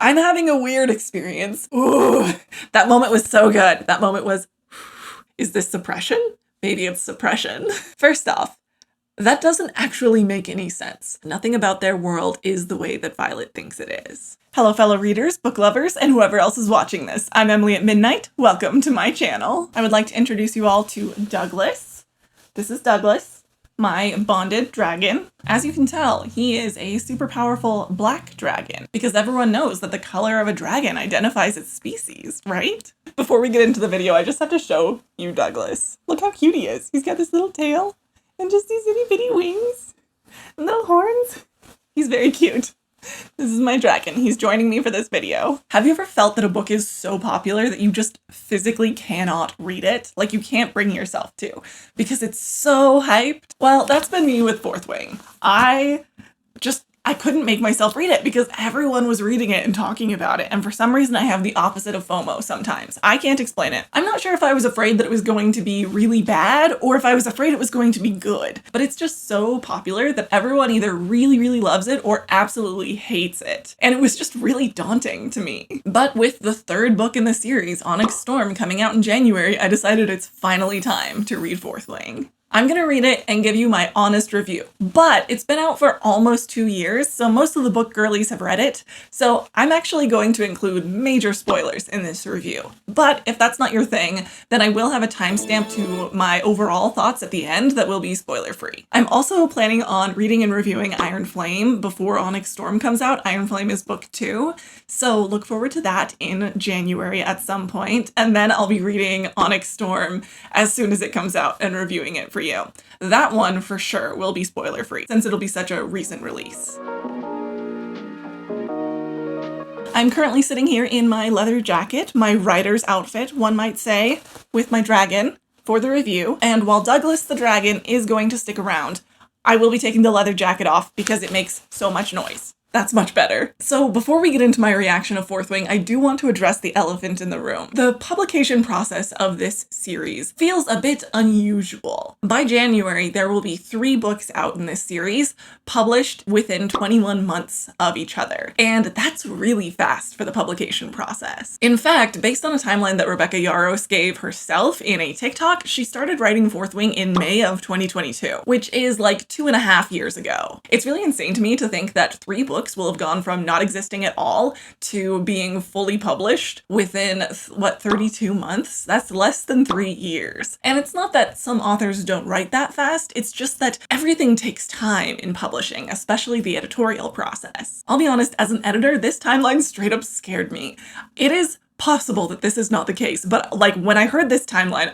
I'm having a weird experience. Ooh, that moment was so good. That moment was, is this suppression? Maybe it's suppression. First off, that doesn't actually make any sense. Nothing about their world is the way that Violet thinks it is. Hello, fellow readers, book lovers, and whoever else is watching this. I'm Emily at Midnight. Welcome to my channel. I would like to introduce you all to Douglas. This is Douglas, my bonded dragon. As you can tell, he is a super powerful black dragon because everyone knows that the color of a dragon identifies its species, right? Before we get into the video, I just have to show you Douglas. Look how cute he is. He's got this little tail and just these itty bitty wings and little horns. He's very cute. This is my dragon. He's joining me for this video. Have you ever felt that a book is so popular that you just physically cannot read it? Like you can't bring yourself to because it's so hyped? Well, that's been me with Fourth Wing. I couldn't make myself read it because everyone was reading it and talking about it. And for some reason, I have the opposite of FOMO sometimes. I can't explain it. I'm not sure if I was afraid that it was going to be really bad or if I was afraid it was going to be good. But it's just so popular that everyone either really, really loves it or absolutely hates it. And it was just really daunting to me. But with the third book in the series, Onyx Storm, coming out in January, I decided it's finally time to read Fourth Wing. I'm gonna read it and give you my honest review, but it's been out for almost 2 years, so most of the book girlies have read it, so I'm actually going to include major spoilers in this review. But if that's not your thing, then I will have a timestamp to my overall thoughts at the end that will be spoiler-free. I'm also planning on reading and reviewing Iron Flame before Onyx Storm comes out. Iron Flame is book 2, so look forward to that in January at some point, and then I'll be reading Onyx Storm as soon as it comes out and reviewing it for you. That one for sure will be spoiler free since it'll be such a recent release. I'm currently sitting here in my leather jacket, my writer's outfit, one might say, with my dragon for the review. And while Douglas the dragon is going to stick around, I will be taking the leather jacket off because it makes so much noise. That's much better. So before we get into my reaction of Fourth Wing, I do want to address the elephant in the room. The publication process of this series feels a bit unusual. By January, there will be 3 books out in this series, published within 21 months of each other. And that's really fast for the publication process. In fact, based on a timeline that Rebecca Yarros gave herself in a TikTok, she started writing Fourth Wing in May of 2022, which is like 2.5 years ago. It's really insane to me to think that 3 books will have gone from not existing at all to being fully published within, 32 months? That's less than 3 years. And it's not that some authors don't write that fast, it's just that everything takes time in publishing, especially the editorial process. I'll be honest, as an editor, this timeline straight up scared me. It is possible that this is not the case, but like when I heard this timeline,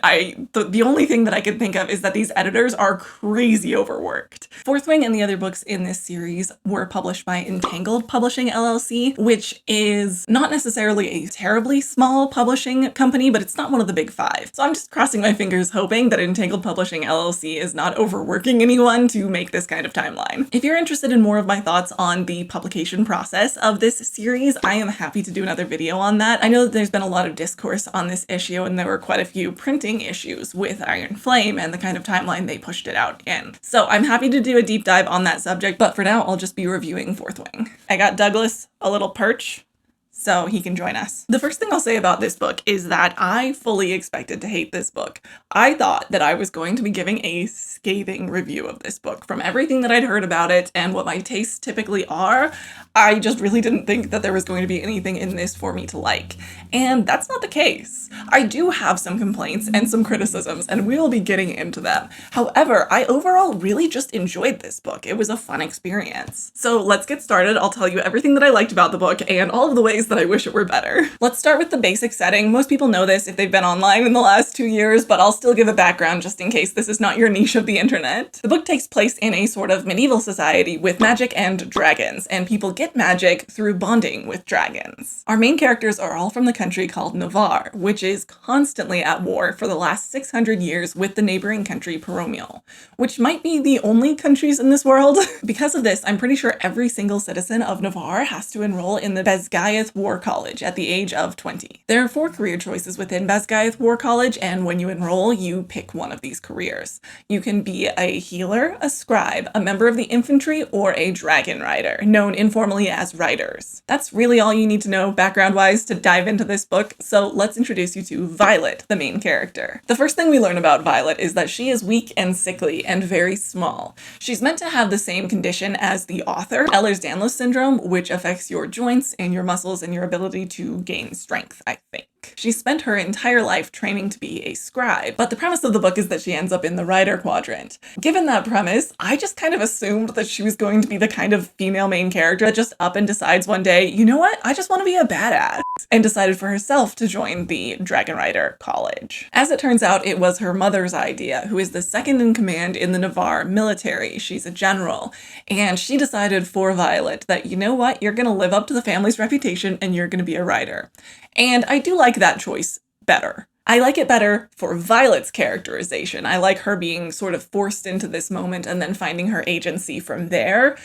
the only thing that I could think of is that these editors are crazy overworked. Fourth Wing and the other books in this series were published by Entangled Publishing LLC, which is not necessarily a terribly small publishing company, but it's not one of the big 5. So I'm just crossing my fingers hoping that Entangled Publishing LLC is not overworking anyone to make this kind of timeline. If you're interested in more of my thoughts on the publication process of this series, I am happy to do another video on that. I know that there's been a lot of discourse on this issue, and there were quite a few printing issues with Iron Flame and the kind of timeline they pushed it out in. So I'm happy to do a deep dive on that subject, but for now, I'll just be reviewing Fourth Wing. I got Douglas a little perch so he can join us. The first thing I'll say about this book is that I fully expected to hate this book. I thought that I was going to be giving a scathing review of this book. From everything that I'd heard about it and what my tastes typically are, I just really didn't think that there was going to be anything in this for me to like. And that's not the case. I do have some complaints and some criticisms, and we'll be getting into them. However, I overall really just enjoyed this book. It was a fun experience. So let's get started. I'll tell you everything that I liked about the book and all of the ways that I wish it were better. Let's start with the basic setting. Most people know this if they've been online in the last 2 years, but I'll still give a background just in case this is not your niche of the internet. The book takes place in a sort of medieval society with magic and dragons, and people get magic through bonding with dragons. Our main characters are all from the country called Navarre, which is constantly at war for the last 600 years with the neighboring country Peromial, which might be the only countries in this world. Because of this, I'm pretty sure every single citizen of Navarre has to enroll in the Bezgaeth War College at the age of 20. There are 4 career choices within Basgiath War College, and when you enroll, you pick one of these careers. You can be a healer, a scribe, a member of the infantry, or a dragon rider, known informally as riders. That's really all you need to know background-wise to dive into this book, so let's introduce you to Violet, the main character. The first thing we learn about Violet is that she is weak and sickly and very small. She's meant to have the same condition as the author, Ehlers-Danlos syndrome, which affects your joints and your muscles and your ability to gain strength, I think. She spent her entire life training to be a scribe, but the premise of the book is that she ends up in the rider quadrant. Given that premise, I just kind of assumed that she was going to be the kind of female main character that just up and decides one day, you know what, I just want to be a badass, and decided for herself to join the Dragon Rider College. As it turns out, it was her mother's idea, who is the second in command in the Navarre military. She's a general, and she decided for Violet that, you know what, you're going to live up to the family's reputation and you're going to be a rider. And I do like that choice better. I like it better for Violet's characterization. I like her being sort of forced into this moment and then finding her agency from there.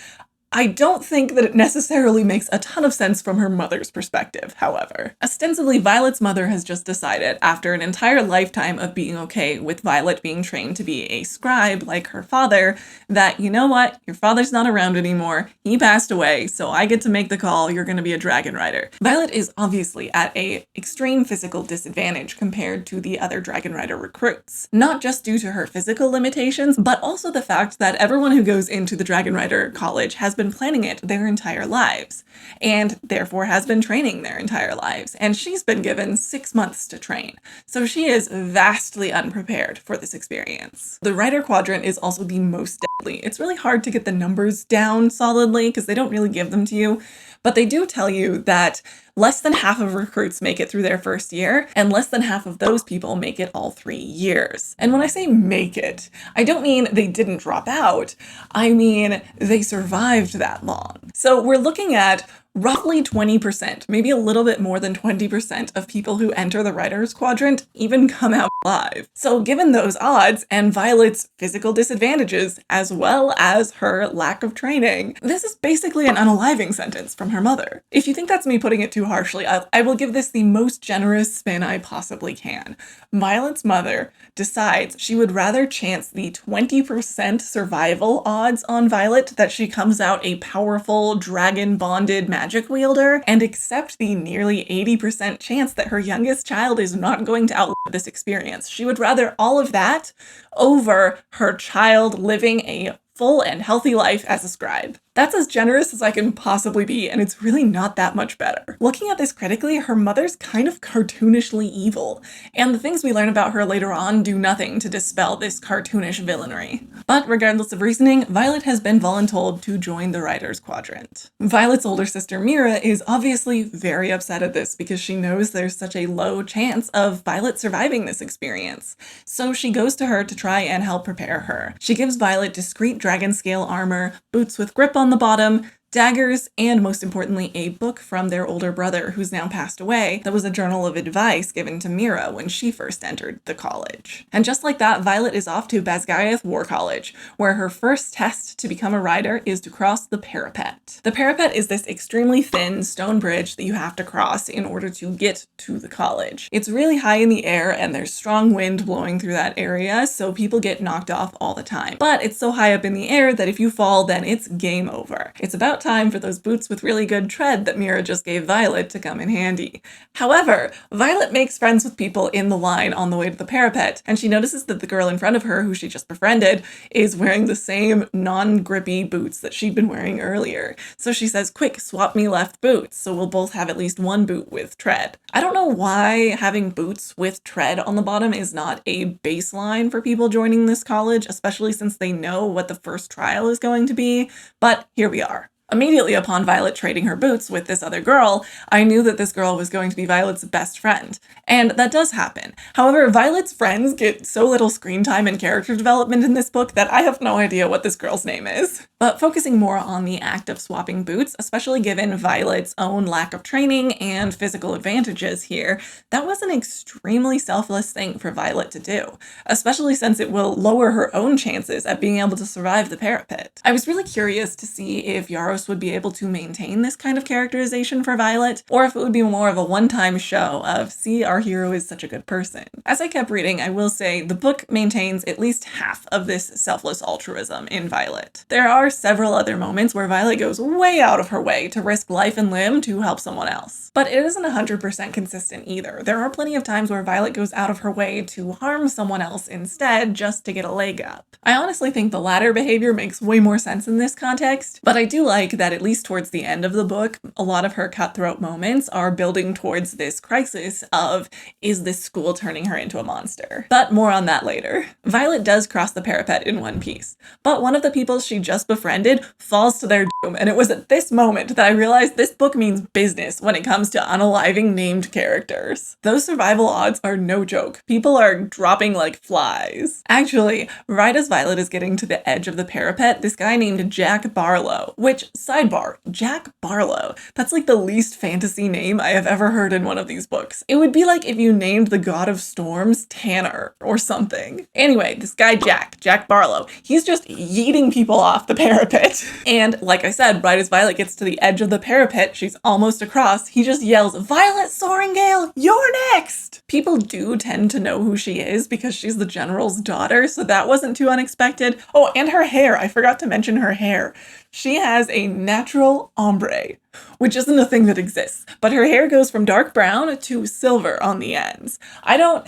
I don't think that it necessarily makes a ton of sense from her mother's perspective, however. Ostensibly, Violet's mother has just decided, after an entire lifetime of being okay with Violet being trained to be a scribe like her father, that, you know what, your father's not around anymore, he passed away, so I get to make the call, you're gonna be a dragon rider. Violet is obviously at an extreme physical disadvantage compared to the other dragon rider recruits. Not just due to her physical limitations, but also the fact that everyone who goes into the Dragon Rider College has been planning it their entire lives, and therefore has been training their entire lives, and she's been given 6 months to train, so she is vastly unprepared for this experience. The Rider Quadrant is also the most deadly. It's really hard to get the numbers down solidly because they don't really give them to you, but they do tell you that less than half of recruits make it through their first year, and less than half of those people make it all 3 years. And when I say make it, I don't mean they didn't drop out, I mean they survived that long. So we're looking at roughly 20%, maybe a little bit more than 20% of people who enter the Writers Quadrant even come out alive. So given those odds and Violet's physical disadvantages, as well as her lack of training, this is basically an unaliving sentence from her mother. If you think that's me putting it too harshly, I will give this the most generous spin I possibly can. Violet's mother decides she would rather chance the 20% survival odds on Violet that she comes out a powerful dragon-bonded magic wielder, and accept the nearly 80% chance that her youngest child is not going to outlive this experience. She would rather all of that over her child living a full and healthy life as a scribe. That's as generous as I can possibly be, and it's really not that much better. Looking at this critically, her mother's kind of cartoonishly evil, and the things we learn about her later on do nothing to dispel this cartoonish villainy. But regardless of reasoning, Violet has been voluntold to join the Writers Quadrant. Violet's older sister Mira is obviously very upset at this because she knows there's such a low chance of Violet surviving this experience. So she goes to her to try and help prepare her. She gives Violet discreet dragon scale armor, boots with grip on the bottom, daggers, and most importantly, a book from their older brother who's now passed away that was a journal of advice given to Mira when she first entered the college. And just like that, Violet is off to Basgiath War College, where her first test to become a rider is to cross the parapet. The parapet is this extremely thin stone bridge that you have to cross in order to get to the college. It's really high in the air and there's strong wind blowing through that area, so people get knocked off all the time. But it's so high up in the air that if you fall, then it's game over. It's about time for those boots with really good tread that Mira just gave Violet to come in handy. However, Violet makes friends with people in the line on the way to the parapet, and she notices that the girl in front of her, who she just befriended, is wearing the same non-grippy boots that she'd been wearing earlier. So she says, quick, swap me left boots, so we'll both have at least one boot with tread. I don't know why having boots with tread on the bottom is not a baseline for people joining this college, especially since they know what the first trial is going to be, but here we are. Immediately upon Violet trading her boots with this other girl, I knew that this girl was going to be Violet's best friend. And that does happen. However, Violet's friends get so little screen time and character development in this book that I have no idea what this girl's name is. But focusing more on the act of swapping boots, especially given Violet's own lack of training and physical advantages here, that was an extremely selfless thing for Violet to do, especially since it will lower her own chances at being able to survive the parapet. I was really curious to see if Yaros would be able to maintain this kind of characterization for Violet, or if it would be more of a one-time show of, see, our hero is such a good person. As I kept reading, I will say the book maintains at least half of this selfless altruism in Violet. There are several other moments where Violet goes way out of her way to risk life and limb to help someone else. But it isn't 100% consistent either. There are plenty of times where Violet goes out of her way to harm someone else instead just to get a leg up. I honestly think the latter behavior makes way more sense in this context, but I do like that at least towards the end of the book, a lot of her cutthroat moments are building towards this crisis of, is this school turning her into a monster? But more on that later. Violet does cross the parapet in one piece, but one of the people she just befriended falls to their doom, and it was at this moment that I realized this book means business when it comes to unaliving named characters. Those survival odds are no joke. People are dropping like flies. Actually, right as Violet is getting to the edge of the parapet, this guy named Jack Barlow, which, sidebar, Jack Barlow, that's like the least fantasy name I have ever heard in one of these books. It would be like if you named the god of storms Tanner or something. Anyway, this guy Jack Barlow, he's just yeeting people off the parapet. And like I said, right as Violet gets to the edge of the parapet, she's almost across, he just yells, "Violet Sorrengail, you're next!" People do tend to know who she is because she's the general's daughter, so that wasn't too unexpected. Oh, and her hair, I forgot to mention her hair. She has a natural ombre, which isn't a thing that exists, but her hair goes from dark brown to silver on the ends. I don't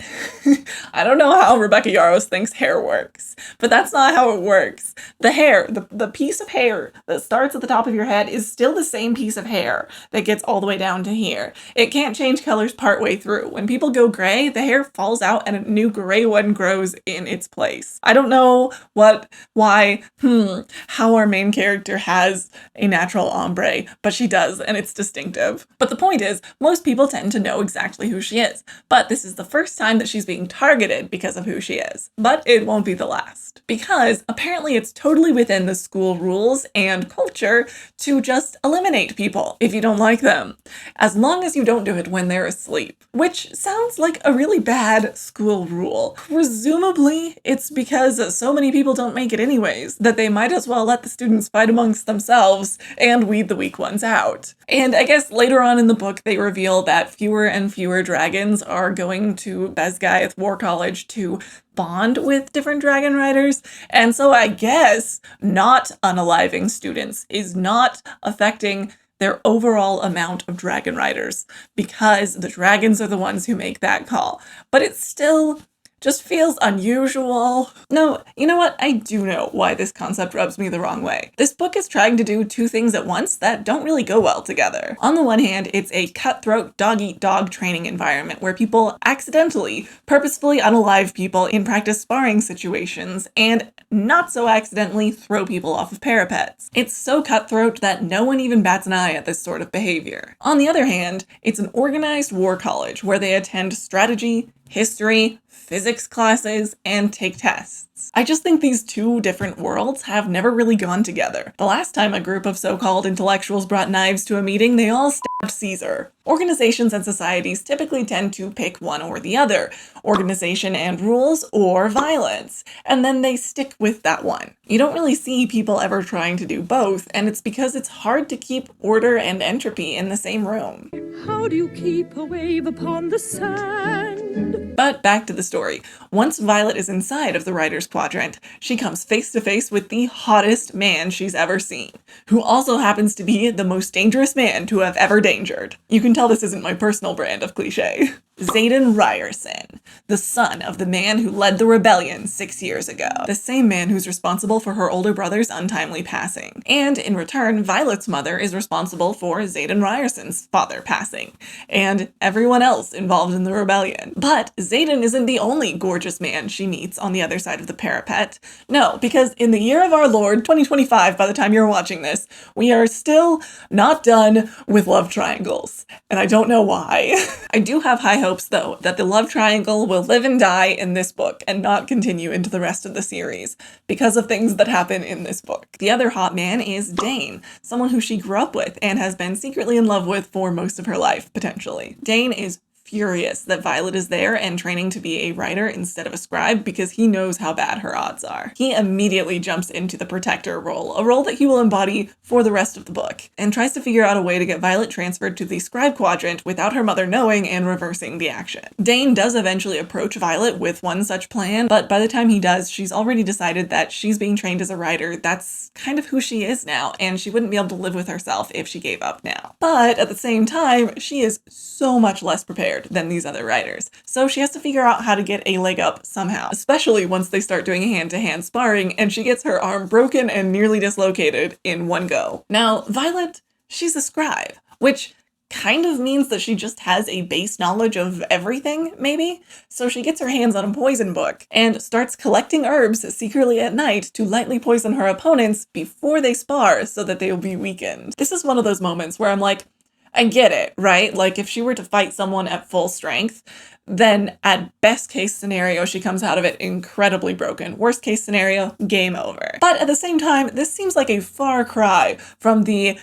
know how Rebecca Yarros thinks hair works, but that's not how it works. The hair, the piece of hair that starts at the top of your head is still the same piece of hair that gets all the way down to here. It can't change colors partway through. When people go gray, the hair falls out and a new gray one grows in its place. I don't know how our main character has a natural ombre, but she does, and it's distinctive. But the point is, most people tend to know exactly who she is, but this is the first time that she's being targeted because of who she is. But it won't be the last, because apparently it's totally within the school rules and culture to just eliminate people if you don't like them, as long as you don't do it when they're asleep, which sounds like a really bad school rule. Presumably, it's because so many people don't make it anyways, that they might as well let the students fight amongst themselves and weed the weak ones out. And I guess later on in the book, they reveal that fewer and fewer dragons are going to Besgaeth War College to bond with different dragon riders. And so I guess not unaliving students is not affecting their overall amount of dragon riders, because the dragons are the ones who make that call. But it's still just feels unusual. No, you know what? I do know why this concept rubs me the wrong way. This book is trying to do two things at once that don't really go well together. On the one hand, it's a cutthroat dog-eat-dog training environment where people accidentally, purposefully unalive people in practice sparring situations, and not so accidentally throw people off of parapets. It's so cutthroat that no one even bats an eye at this sort of behavior. On the other hand, it's an organized war college where they attend strategy, history, physics classes, and take tests. I just think these two different worlds have never really gone together. The last time a group of so-called intellectuals brought knives to a meeting, they all stabbed Caesar. Organizations and societies typically tend to pick one or the other, organization and rules or violence, and then they stick with that one. You don't really see people ever trying to do both, and it's because it's hard to keep order and entropy in the same room. How do you keep a wave upon the sand? But back to the story. Once Violet is inside of the Writer's Quadrant, she comes face to face with the hottest man she's ever seen, who also happens to be the most dangerous man to have ever dangered. You can tell this isn't my personal brand of cliche. Xaden Riorson, the son of the man who led the rebellion 6 years ago, the same man who's responsible for her older brother's untimely passing. And in return, Violet's mother is responsible for Xaden Riorson's father passing, and everyone else involved in the rebellion. But Xaden isn't the only gorgeous man she meets on the other side of the parapet. No, because in the year of our Lord, 2025, by the time you're watching this, we are still not done with love triangles. And I don't know why. I do have high hopes hopes, though, that the love triangle will live and die in this book and not continue into the rest of the series because of things that happen in this book. The other hot man is Dain, someone who she grew up with and has been secretly in love with for most of her life, potentially. Dain is furious that Violet is there and training to be a writer instead of a scribe because he knows how bad her odds are. He immediately jumps into the protector role, a role that he will embody for the rest of the book, and tries to figure out a way to get Violet transferred to the scribe quadrant without her mother knowing and reversing the action. Dain does eventually approach Violet with one such plan, but by the time he does, she's already decided that she's being trained as a writer. That's kind of who she is now, and she wouldn't be able to live with herself if she gave up now. But at the same time, she is so much less prepared than these other writers. So she has to figure out how to get a leg up somehow, especially once they start doing hand-to-hand sparring and she gets her arm broken and nearly dislocated in one go. Now, Violet, she's a scribe, which kind of means that she just has a base knowledge of everything, maybe? So she gets her hands on a poison book and starts collecting herbs secretly at night to lightly poison her opponents before they spar so that they will be weakened. This is one of those moments where I'm like, I get it, right? Like, if she were to fight someone at full strength, then at best case scenario, she comes out of it incredibly broken. Worst case scenario, game over. But at the same time, this seems like a far cry from the,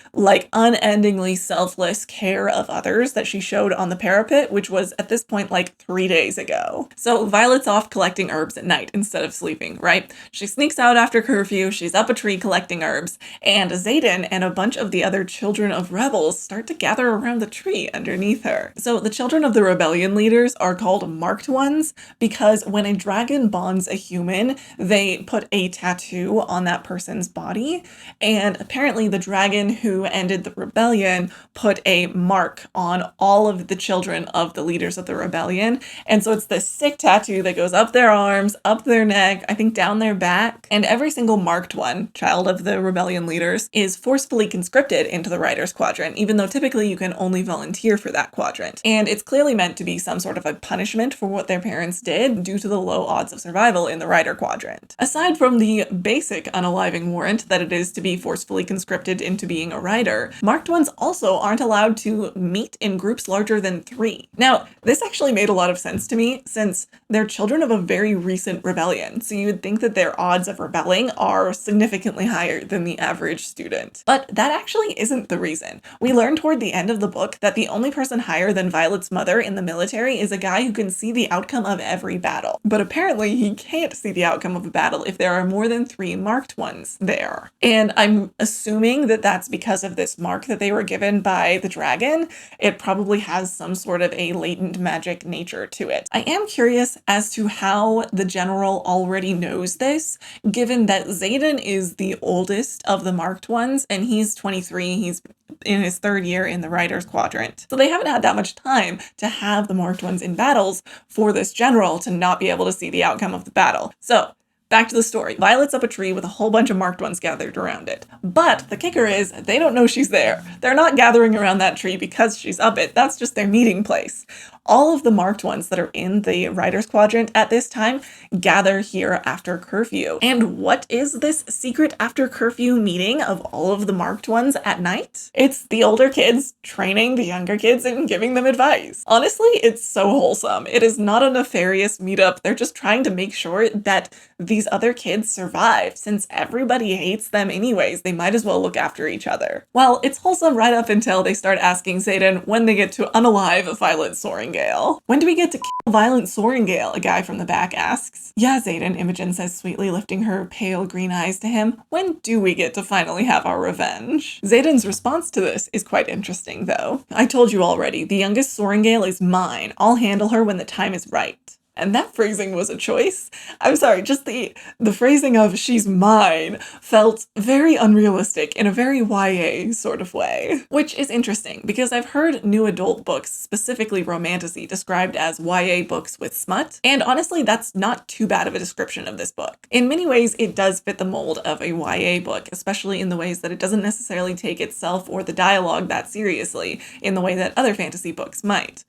unendingly selfless care of others that she showed on the parapet, which was at this point, 3 days ago. So Violet's off collecting herbs at night instead of sleeping, right? She sneaks out after curfew, she's up a tree collecting herbs, and Xaden and a bunch of the other children of rebels start to gather around the tree underneath her. So the children of the rebellion leaders are called marked ones because when a dragon bonds a human, they put a tattoo on that person's body. And apparently the dragon who ended the rebellion put a mark on all of the children of the leaders of the rebellion. And so it's this sick tattoo that goes up their arms, up their neck, I think down their back. And every single marked one, child of the rebellion leaders, is forcefully conscripted into the writer's quadrant, even though typically you can only volunteer for that quadrant. And it's clearly meant to be some sort of a punishment for what their parents did due to the low odds of survival in the writer quadrant. Aside from the basic unaliving warrant that it is to be forcefully conscripted into being a writer, marked ones also aren't allowed to meet in groups larger than 3. Now, this actually made a lot of sense to me since they're children of a very recent rebellion, so you would think that their odds of rebelling are significantly higher than the average student. But that actually isn't the reason. We learn toward the end of the book that the only person higher than Violet's mother in the military is a guy who can see the outcome of every battle. But apparently he can't see the outcome of a battle if there are more than 3 marked ones there. And I'm assuming that that's because of this mark that they were given by the dragon. It probably has some sort of a latent magic nature to it. I am curious as to how the general already knows this, given that Xaden is the oldest of the marked ones, and he's 23, he's in his 3rd year in the writer's quadrant. So they haven't had that much time to have the marked ones in battles for this general to not be able to see the outcome of the battle. So back to the story. Violet's up a tree with a whole bunch of marked ones gathered around it. But the kicker is they don't know she's there. They're not gathering around that tree because she's up it. That's just their meeting place. All of the marked ones that are in the writer's quadrant at this time gather here after curfew. And what is this secret after curfew meeting of all of the marked ones at night? It's the older kids training the younger kids and giving them advice. Honestly, it's so wholesome. It is not a nefarious meetup. They're just trying to make sure that these other kids survive. Since everybody hates them anyways, they might as well look after each other. Well, it's wholesome right up until they start asking Xaden when they get to unalive Violet Sorrengail. When do we get to kill Violent Sorrengail? A guy from the back asks. Yeah, Xaden, Imogen says sweetly, lifting her pale green eyes to him. When do we get to finally have our revenge? Xaden's response to this is quite interesting, though. I told you already, the youngest Sorrengail is mine. I'll handle her when the time is right. And that phrasing was a choice. I'm sorry, just the phrasing of she's mine felt very unrealistic in a very YA sort of way. Which is interesting because I've heard new adult books, specifically romantasy, described as YA books with smut. And honestly, that's not too bad of a description of this book. In many ways, it does fit the mold of a YA book, especially in the ways that it doesn't necessarily take itself or the dialogue that seriously in the way that other fantasy books might.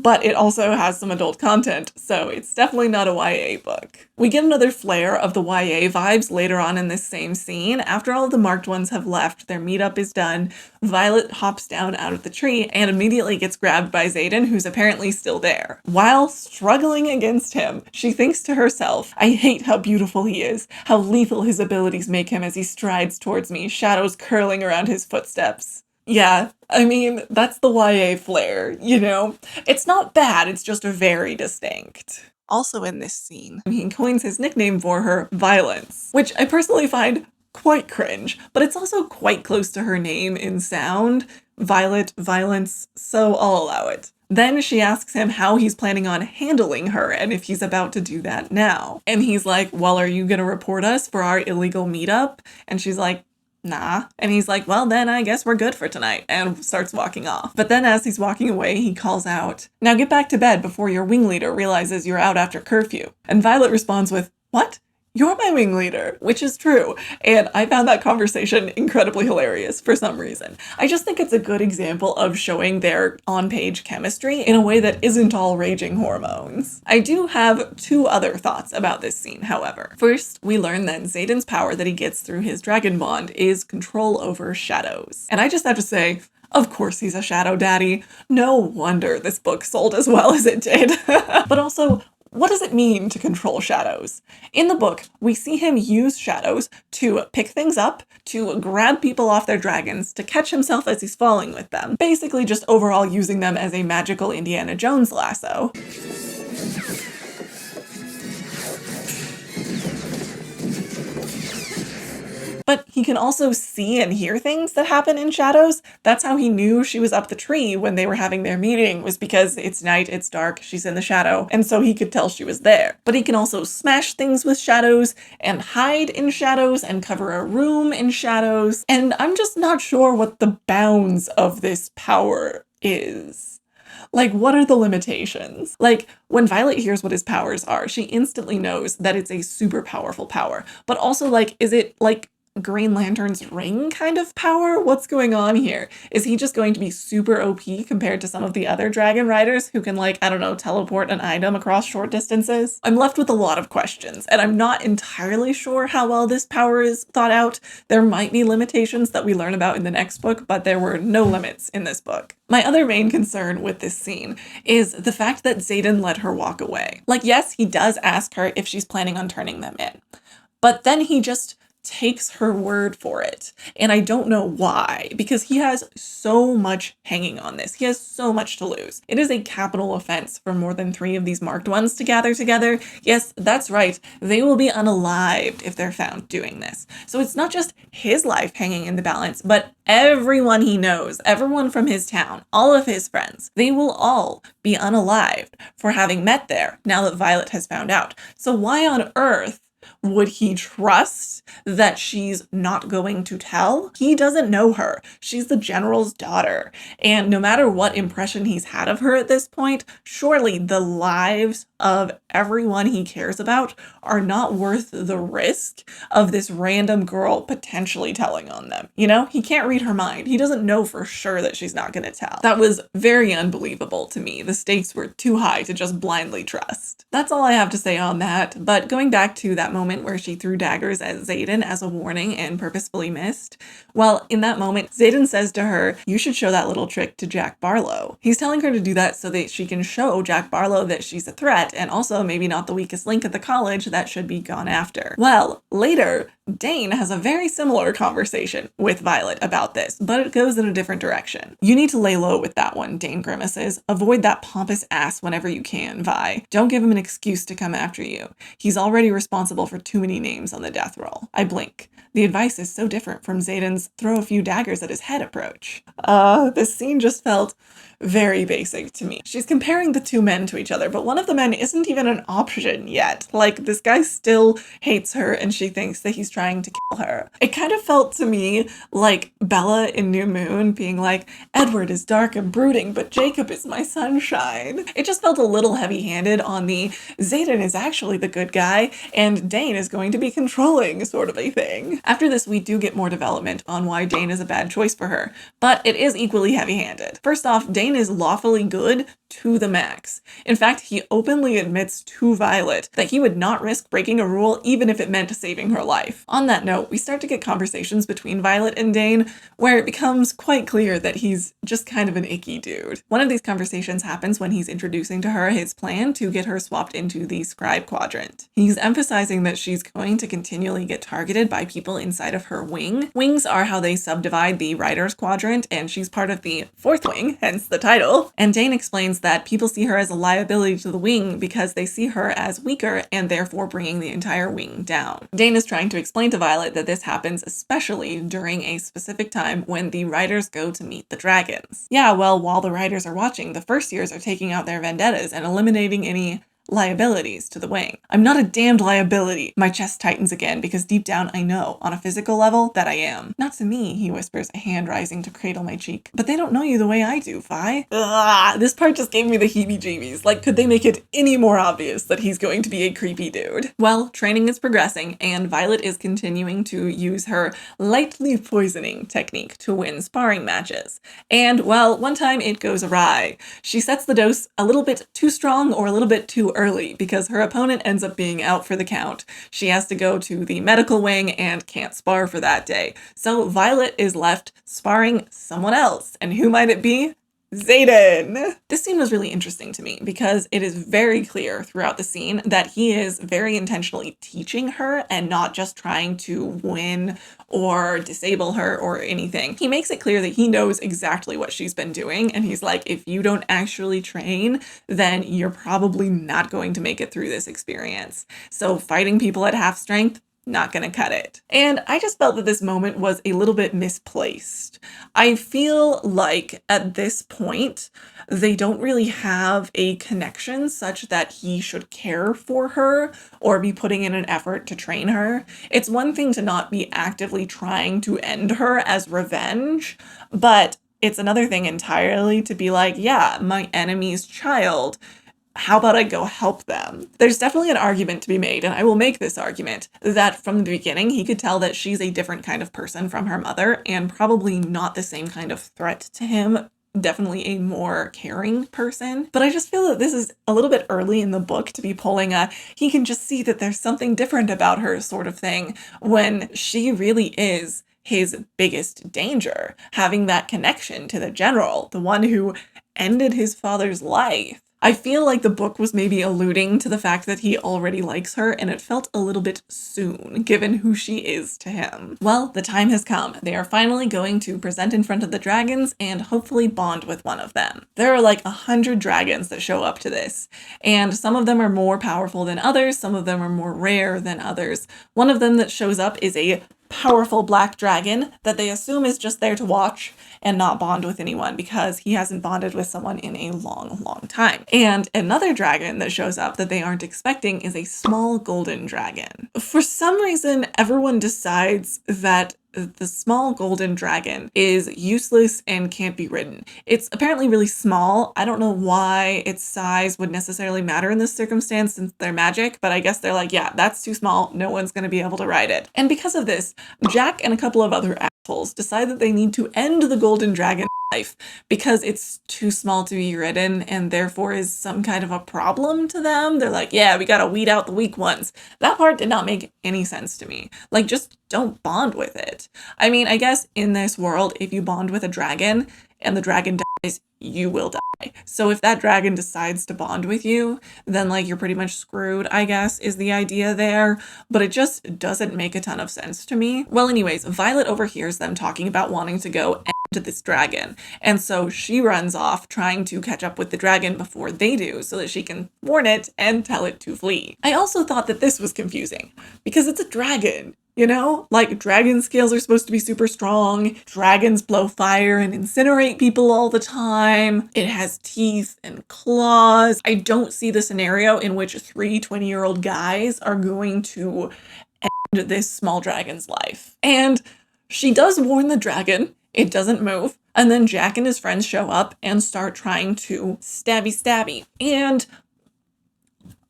But it also has some adult content, so it's definitely not a YA book. We get another flare of the YA vibes later on in this same scene. After all of the marked ones have left, their meetup is done, Violet hops down out of the tree and immediately gets grabbed by Xaden, who's apparently still there. While struggling against him, she thinks to herself, I hate how beautiful he is, how lethal his abilities make him as he strides towards me, shadows curling around his footsteps. Yeah, I mean, that's the YA flair, you know? It's not bad, it's just very distinct. Also in this scene, he coins his nickname for her, Violence, which I personally find quite cringe, but it's also quite close to her name in sound, Violet, Violence, so I'll allow it. Then she asks him how he's planning on handling her and if he's about to do that now. And he's like, well, are you gonna report us for our illegal meetup? And she's like, nah. And he's like, well, then I guess we're good for tonight, and starts walking off. But then as he's walking away, he calls out, now get back to bed before your wing leader realizes you're out after curfew. And Violet responds with, what? You're my wing leader, which is true. And I found that conversation incredibly hilarious for some reason. I just think it's a good example of showing their on-page chemistry in a way that isn't all raging hormones. I do have two other thoughts about this scene, however. First, we learn that Xaden's power that he gets through his dragon bond is control over shadows. And I just have to say, of course he's a shadow daddy. No wonder this book sold as well as it did. But also, what does it mean to control shadows? In the book, we see him use shadows to pick things up, to grab people off their dragons, to catch himself as he's falling with them. Basically just overall using them as a magical Indiana Jones lasso. But he can also see and hear things that happen in shadows. That's how he knew she was up the tree when they were having their meeting, was because it's night, it's dark, she's in the shadow, and so he could tell she was there. But he can also smash things with shadows, and hide in shadows, and cover a room in shadows. And I'm just not sure what the bounds of this power is. Like, what are the limitations? Like, when Violet hears what his powers are, she instantly knows that it's a super powerful power. But also, like, is it, like, Green Lantern's ring kind of power? What's going on here? Is he just going to be super OP compared to some of the other dragon riders who can, like, I don't know, teleport an item across short distances? I'm left with a lot of questions, and I'm not entirely sure how well this power is thought out. There might be limitations that we learn about in the next book, but there were no limits in this book. My other main concern with this scene is the fact that Xaden let her walk away. Like, yes, he does ask her if she's planning on turning them in, but then he just takes her word for it. And I don't know why, because he has so much hanging on this. He has so much to lose. It is a capital offense for more than 3 of these marked ones to gather together. Yes, that's right. They will be unalived if they're found doing this. So it's not just his life hanging in the balance, but everyone he knows, everyone from his town, all of his friends, they will all be unalived for having met there now that Violet has found out. So why on earth would he trust that she's not going to tell? He doesn't know her. She's the general's daughter. And no matter what impression he's had of her at this point, surely the lives of everyone he cares about are not worth the risk of this random girl potentially telling on them. You know, he can't read her mind. He doesn't know for sure that she's not going to tell. That was very unbelievable to me. The stakes were too high to just blindly trust. That's all I have to say on that. But going back to that moment where she threw daggers at Xaden as a warning and purposefully missed, well, in that moment, Xaden says to her, you should show that little trick to Jack Barlow. He's telling her to do that so that she can show Jack Barlow that she's a threat and also maybe not the weakest link at the college that should be gone after. Well, later, Dain has a very similar conversation with Violet about this, but it goes in a different direction. You need to lay low with that one, Dain grimaces. Avoid that pompous ass whenever you can, Vi. Don't give him an excuse to come after you. He's already responsible for too many names on the death roll. I blink. The advice is so different from Xaden's throw a few daggers at his head approach. This scene just felt very basic to me. She's comparing the 2 men to each other, but one of the men isn't even an option yet. Like, this guy still hates her and she thinks that he's trying to kill her. It kind of felt to me like Bella in New Moon being like, Edward is dark and brooding, but Jacob is my sunshine. It just felt a little heavy-handed on the Xaden is actually the good guy and Dain is going to be controlling sort of a thing. After this, we do get more development on why Dain is a bad choice for her, but it is equally heavy-handed. First off, Dain Dain is lawfully good to the max. In fact, he openly admits to Violet that he would not risk breaking a rule even if it meant saving her life. On that note, we start to get conversations between Violet and Dain where it becomes quite clear that he's just kind of an icky dude. One of these conversations happens when he's introducing to her his plan to get her swapped into the Scribe Quadrant. He's emphasizing that she's going to continually get targeted by people inside of her wing. Wings are how they subdivide the Writers Quadrant, and she's part of the 4th wing, hence the title. And Dain explains that people see her as a liability to the wing because they see her as weaker and therefore bringing the entire wing down. Dain is trying to explain to Violet that this happens especially during a specific time when the Riders go to meet the dragons. Yeah, well, while the Riders are watching, the First Years are taking out their vendettas and eliminating any liabilities to the wing. I'm not a damned liability. My chest tightens again because deep down I know, on a physical level, that I am. Not to me, he whispers, a hand rising to cradle my cheek. But they don't know you the way I do, Vi. Ugh, this part just gave me the heebie-jeebies. Like, could they make it any more obvious that he's going to be a creepy dude? Well, training is progressing, and Violet is continuing to use her lightly poisoning technique to win sparring matches. And, well, one time it goes awry. She sets the dose a little bit too strong or a little bit too early because her opponent ends up being out for the count. She has to go to the medical wing and can't spar for that day. So Violet is left sparring someone else. And who might it be? Xaden! This scene was really interesting to me because it is very clear throughout the scene that he is very intentionally teaching her and not just trying to win or disable her or anything. He makes it clear that he knows exactly what she's been doing, and he's like, if you don't actually train, then you're probably not going to make it through this experience. So fighting people at half strength, not gonna cut it. And I just felt that this moment was a little bit misplaced. I feel like at this point, they don't really have a connection such that he should care for her or be putting in an effort to train her. It's one thing to not be actively trying to end her as revenge, but it's another thing entirely to be like, yeah, my enemy's child, how about I go help them? There's definitely an argument to be made, and I will make this argument, that from the beginning he could tell that she's a different kind of person from her mother and probably not the same kind of threat to him, definitely a more caring person. But I just feel that this is a little bit early in the book to be pulling a he can just see that there's something different about her sort of thing when she really is his biggest danger, having that connection to the general, the one who ended his father's life. I feel like the book was maybe alluding to the fact that he already likes her, and it felt a little bit soon, given who she is to him. Well, the time has come. They are finally going to present in front of the dragons and hopefully bond with one of them. There are like 100 dragons that show up to this, and some of them are more powerful than others, some of them are more rare than others. One of them that shows up is a powerful black dragon that they assume is just there to watch and not bond with anyone because he hasn't bonded with someone in a long time. And another dragon that shows up that they aren't expecting is a small golden dragon. For some reason, everyone decides that the small golden dragon is useless and can't be ridden. It's apparently really small. I don't know why its size would necessarily matter in this circumstance since they're magic, but I guess they're like, yeah, that's too small. No one's going to be able to ride it. And because of this, Jack and a couple of other assholes decide that they need to end the golden dragon life because it's too small to be ridden and therefore is some kind of a problem to them. They're like, yeah, we gotta weed out the weak ones. That part did not make any sense to me. Like, just don't bond with it. I mean, I guess in this world, if you bond with a dragon and the dragon dies, you will die. So if that dragon decides to bond with you, then like you're pretty much screwed, I guess, is the idea there. But it just doesn't make a ton of sense to me. Well, anyways, Violet overhears them talking about wanting to go to this dragon. And so she runs off trying to catch up with the dragon before they do so that she can warn it and tell it to flee. I also thought that this was confusing because it's a dragon. You know, like dragon scales are supposed to be super strong. Dragons blow fire and incinerate people all the time. It has teeth and claws. I don't see the scenario in which 3 20-year-old guys are going to end this small dragon's life. And she does warn the dragon. It doesn't move. And then Jack and his friends show up and start trying to stabby. And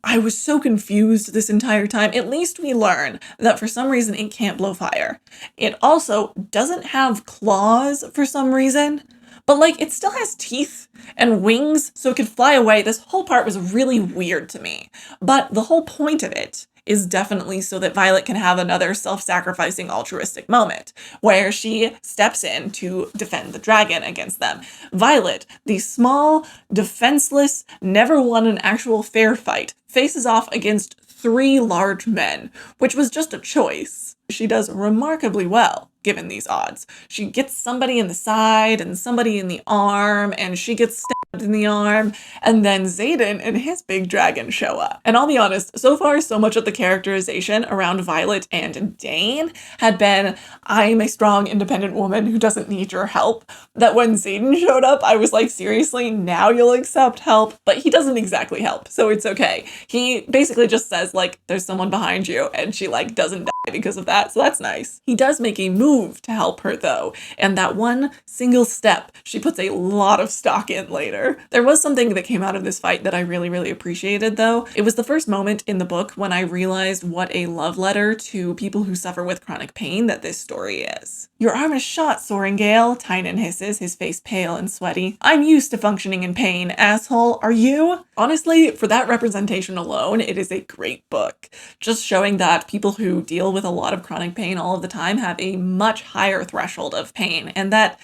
I was so confused this entire time. At least we learn that for some reason it can't blow fire. It also doesn't have claws for some reason, but like it still has teeth and wings so it could fly away. This whole part was really weird to me. But the whole point of it is definitely so that Violet can have another self-sacrificing altruistic moment where she steps in to defend the dragon against them. Violet, the small, defenseless, never won an actual fair fight, faces off against 3 large men, which was just a choice. She does remarkably well, given these odds. She gets somebody in the side and somebody in the arm, and she gets stabbed in the arm, and then Xaden and his big dragon show up. And I'll be honest, so far so much of the characterization around Violet and Dain had been, I'm a strong, independent woman who doesn't need your help, that when Xaden showed up, I was like, seriously, now you'll accept help? But he doesn't exactly help, so it's okay. He basically just says, like, there's someone behind you, and she, like, doesn't die because of that, so that's nice. He does make a move to help her, though, and that one single step she puts a lot of stock in later. There was something that came out of this fight that I really, really appreciated, though. It was the first moment in the book when I realized what a love letter to people who suffer with chronic pain that this story is. Your arm is shot, Sorrengail, Tairn hisses, his face pale and sweaty. I'm used to functioning in pain, asshole. Are you? Honestly, for that representation alone, it is a great book. Just showing that people who deal with a lot of chronic pain all of the time have a much higher threshold of pain, and that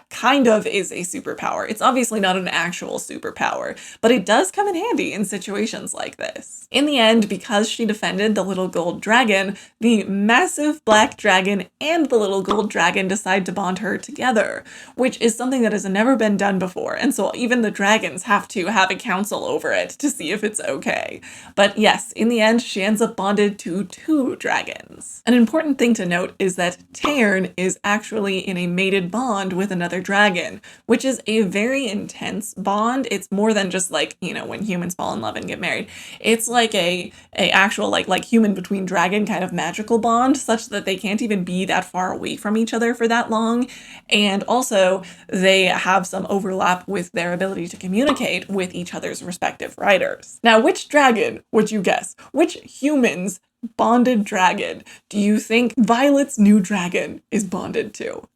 kind of is a superpower. It's obviously not an actual superpower, but it does come in handy in situations like this. In the end, because she defended the little gold dragon, the massive black dragon and the little gold dragon decide to bond her together, which is something that has never been done before, and so even the dragons have to have a council over it to see if it's okay. But yes, in the end, she ends up bonded to 2 dragons. An important thing to note is that Tairn is actually in a mated bond with another dragon, which is a very intense bond. It's more than just like, you know, when humans fall in love and get married. It's like a actual like human between dragon kind of magical bond, such that they can't even be that far away from each other for that long. And also they have some overlap with their ability to communicate with each other's respective riders. Now, which dragon would you guess? Which human's bonded dragon do you think Violet's new dragon is bonded to?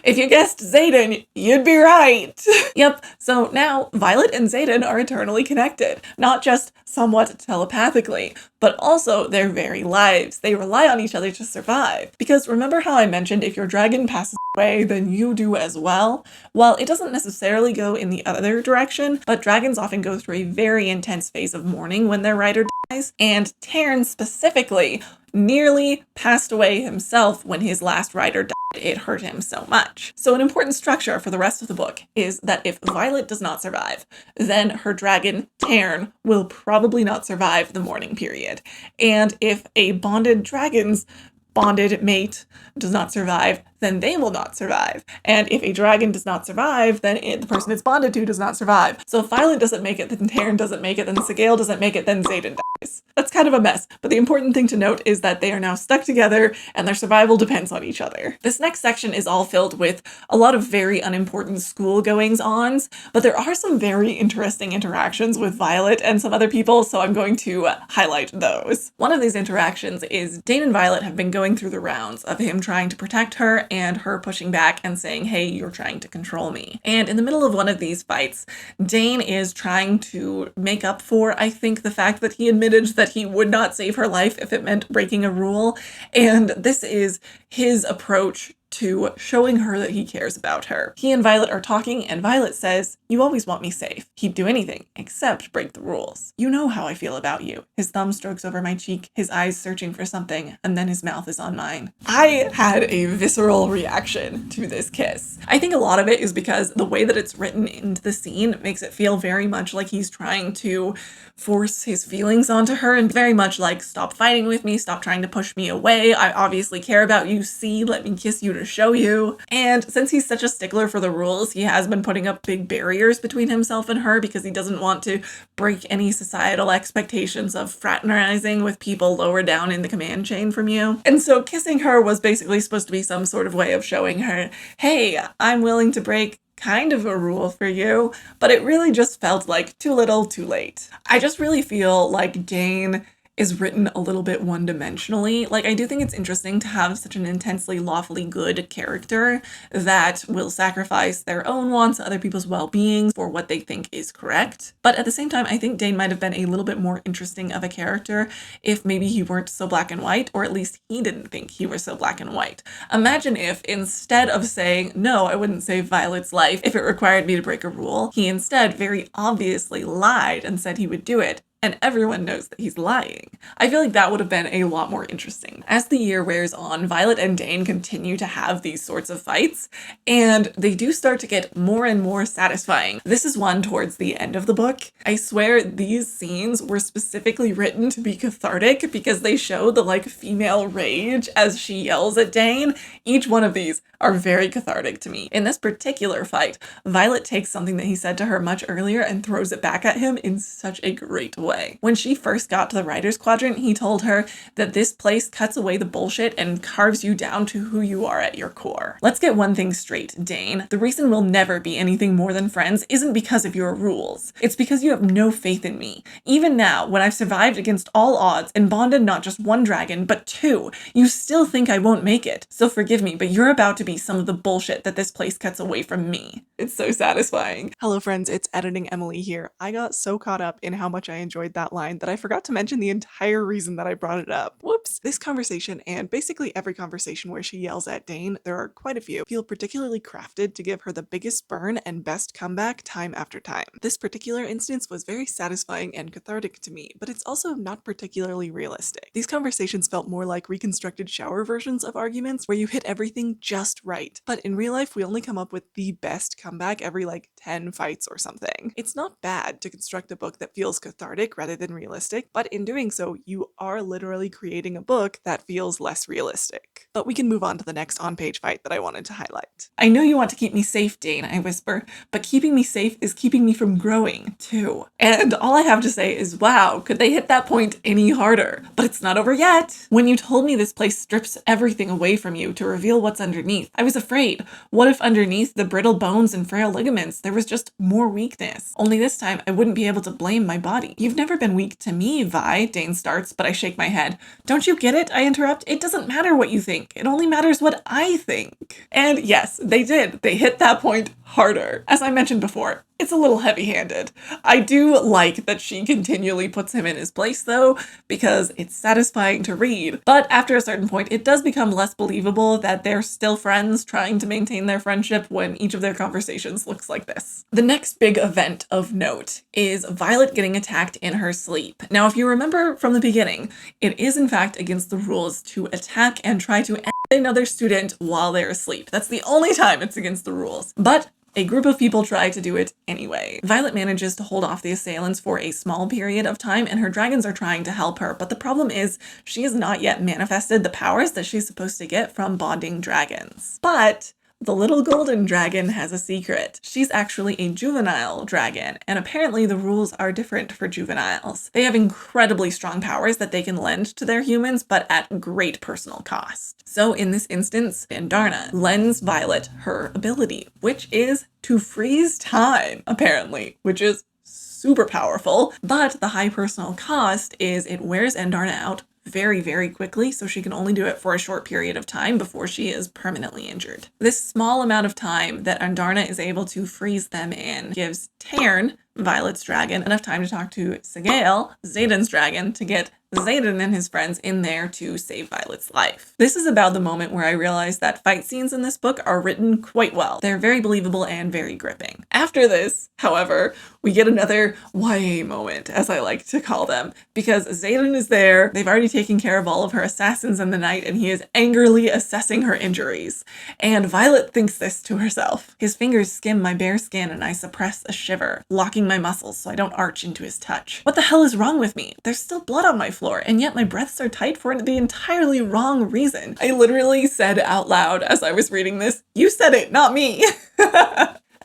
If you guessed Xaden, you'd be right. Yep, so now Violet and Xaden are eternally connected, not just somewhat telepathically, but also their very lives. They rely on each other to survive. Because remember how I mentioned if your dragon passes away, then you do as well? Well, it doesn't necessarily go in the other direction, but dragons often go through a very intense phase of mourning when their rider dies, and Tairn specifically nearly passed away himself when his last rider died. It hurt him so much. So an important structure for the rest of the book is that if Violet does not survive, then her dragon, Tairn, will probably not survive the mourning period. And if a bonded dragon's bonded mate does not survive, then they will not survive. And if a dragon does not survive, then the person it's bonded to does not survive. So if Violet doesn't make it, then Tairn doesn't make it, then Sorrengail doesn't make it, then Xaden dies. That's kind of a mess, but the important thing to note is that they are now stuck together and their survival depends on each other. This next section is all filled with a lot of very unimportant school goings-ons, but there are some very interesting interactions with Violet and some other people, so I'm going to highlight those. One of these interactions is Dain and Violet have been going through the rounds of him trying to protect her and her pushing back and saying, hey, you're trying to control me. And in the middle of one of these fights, Dain is trying to make up for, I think, the fact that he admitted that he would not save her life if it meant breaking a rule. And this is his approach to showing her that he cares about her. He and Violet are talking, and Violet says, you always want me safe. He'd do anything except break the rules. You know how I feel about you. His thumb strokes over my cheek, his eyes searching for something, and then his mouth is on mine. I had a visceral reaction to this kiss. I think a lot of it is because the way that it's written into the scene makes it feel very much like he's trying to force his feelings onto her, and very much like, stop fighting with me, stop trying to push me away. I obviously care about you. See, let me kiss you to show you. And since he's such a stickler for the rules, he has been putting up big barriers between himself and her because he doesn't want to break any societal expectations of fraternizing with people lower down in the command chain from you. And so kissing her was basically supposed to be some sort of way of showing her, hey, I'm willing to break kind of a rule for you, but it really just felt like too little, too late. I just really feel like Dain is written a little bit one-dimensionally. Like, I do think it's interesting to have such an intensely lawfully good character that will sacrifice their own wants, other people's well-being for what they think is correct. But at the same time, I think Dain might have been a little bit more interesting of a character if maybe he weren't so black and white, or at least he didn't think he was so black and white. Imagine if instead of saying, no, I wouldn't save Violet's life if it required me to break a rule, he instead very obviously lied and said he would do it, and everyone knows that he's lying. I feel like that would have been a lot more interesting. As the year wears on, Violet and Dain continue to have these sorts of fights, and they do start to get more and more satisfying. This is one towards the end of the book. I swear these scenes were specifically written to be cathartic because they show the like female rage as she yells at Dain. Each one of these are very cathartic to me. In this particular fight, Violet takes something that he said to her much earlier and throws it back at him in such a great way. When she first got to the writer's quadrant, he told her that this place cuts away the bullshit and carves you down to who you are at your core. Let's get one thing straight, Dain. The reason we'll never be anything more than friends isn't because of your rules. It's because you have no faith in me. Even now, when I've survived against all odds and bonded not just one dragon, but two, you still think I won't make it. So forgive me, but you're about to be some of the bullshit that this place cuts away from me. It's so satisfying. Hello friends, it's Editing Emily here. I got so caught up in how much I enjoyed that line that I forgot to mention the entire reason that I brought it up. Whoops! This conversation, and basically every conversation where she yells at Dain, there are quite a few, feel particularly crafted to give her the biggest burn and best comeback time after time. This particular instance was very satisfying and cathartic to me, but it's also not particularly realistic. These conversations felt more like reconstructed shower versions of arguments where you hit everything just right. But in real life, we only come up with the best comeback every like 10 fights or something. It's not bad to construct a book that feels cathartic rather than realistic, but in doing so, you are literally creating a book that feels less realistic. But we can move on to the next on-page fight that I wanted to highlight. I know you want to keep me safe, Dain, I whisper, but keeping me safe is keeping me from growing, too. And all I have to say is, wow, could they hit that point any harder? But it's not over yet. When you told me this place strips everything away from you to reveal what's underneath, I was afraid. What if underneath the brittle bones and frail ligaments, there was just more weakness? Only this time, I wouldn't be able to blame my body. You've never been weak to me, Vi, Dain starts, but I shake my head. Don't you get it? I interrupt. It doesn't matter what you think. It only matters what I think. And yes, they did. They hit that point harder. As I mentioned before, it's a little heavy-handed. I do like that she continually puts him in his place, though, because it's satisfying to read. But after a certain point, it does become less believable that they're still friends trying to maintain their friendship when each of their conversations looks like this. The next big event of note is Violet getting attacked in her sleep. Now, if you remember from the beginning, it is in fact against the rules to attack and try to end another student while they're asleep. That's the only time it's against the rules. But a group of people try to do it anyway. Violet manages to hold off the assailants for a small period of time, and her dragons are trying to help her, but the problem is she has not yet manifested the powers that she's supposed to get from bonding dragons. But the little golden dragon has a secret. She's actually a juvenile dragon, and apparently the rules are different for juveniles. They have incredibly strong powers that they can lend to their humans, but at great personal cost. So in this instance, Andarna lends Violet her ability, which is to freeze time, apparently, which is super powerful, but the high personal cost is it wears Andarna out very, very quickly, so she can only do it for a short period of time before she is permanently injured. This small amount of time that Andarna is able to freeze them in gives Tairn, Violet's dragon, enough time to talk to Sorrengail, Xaden's dragon, to get Xaden and his friends in there to save Violet's life. This is about the moment where I realized that fight scenes in this book are written quite well. They're very believable and very gripping. After this, however, we get another YA moment, as I like to call them, because Xaden is there, they've already taken care of all of her assassins in the night, and he is angrily assessing her injuries. And Violet thinks this to herself. His fingers skim my bare skin and I suppress a shiver, locking my muscles so I don't arch into his touch. What the hell is wrong with me? There's still blood on my floor, and yet my breaths are tight for the entirely wrong reason. I literally said out loud as I was reading this, "You said it, not me."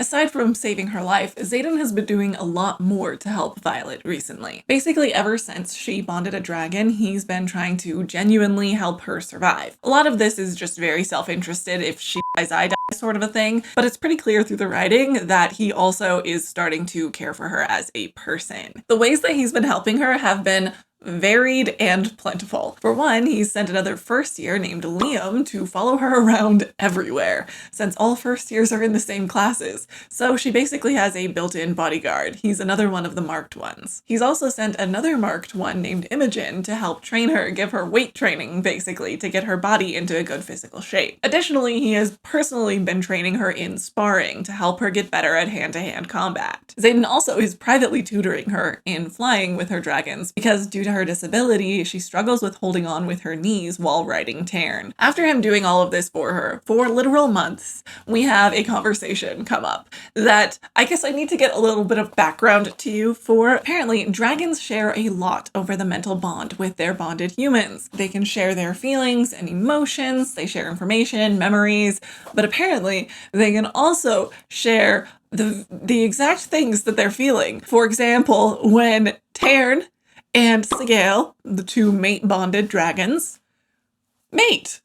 Aside from saving her life, Xaden has been doing a lot more to help Violet recently. Basically, ever since she bonded a dragon, he's been trying to genuinely help her survive. A lot of this is just very self-interested. If she dies, I die. sort of a thing, but it's pretty clear through the writing that he also is starting to care for her as a person. The ways that he's been helping her have been varied and plentiful. For one, he sent another first year named Liam to follow her around everywhere, since all first years are in the same classes. So she basically has a built-in bodyguard. He's another one of the marked ones. He's also sent another marked one named Imogen to help train her, give her weight training, basically, to get her body into a good physical shape. Additionally, he has personally been training her in sparring to help her get better at hand-to-hand combat. Xaden also is privately tutoring her in flying with her dragons, because due to her disability, she struggles with holding on with her knees while riding Tairn. After him doing all of this for her, for literal months, we have a conversation come up that I guess I need to get a little bit of background to you for. Apparently, dragons share a lot over the mental bond with their bonded humans. They can share their feelings and emotions, they share information, memories, but apparently they can also share the exact things that they're feeling. For example, when Tairn and Sorrengail, the two mate-bonded dragons, mate.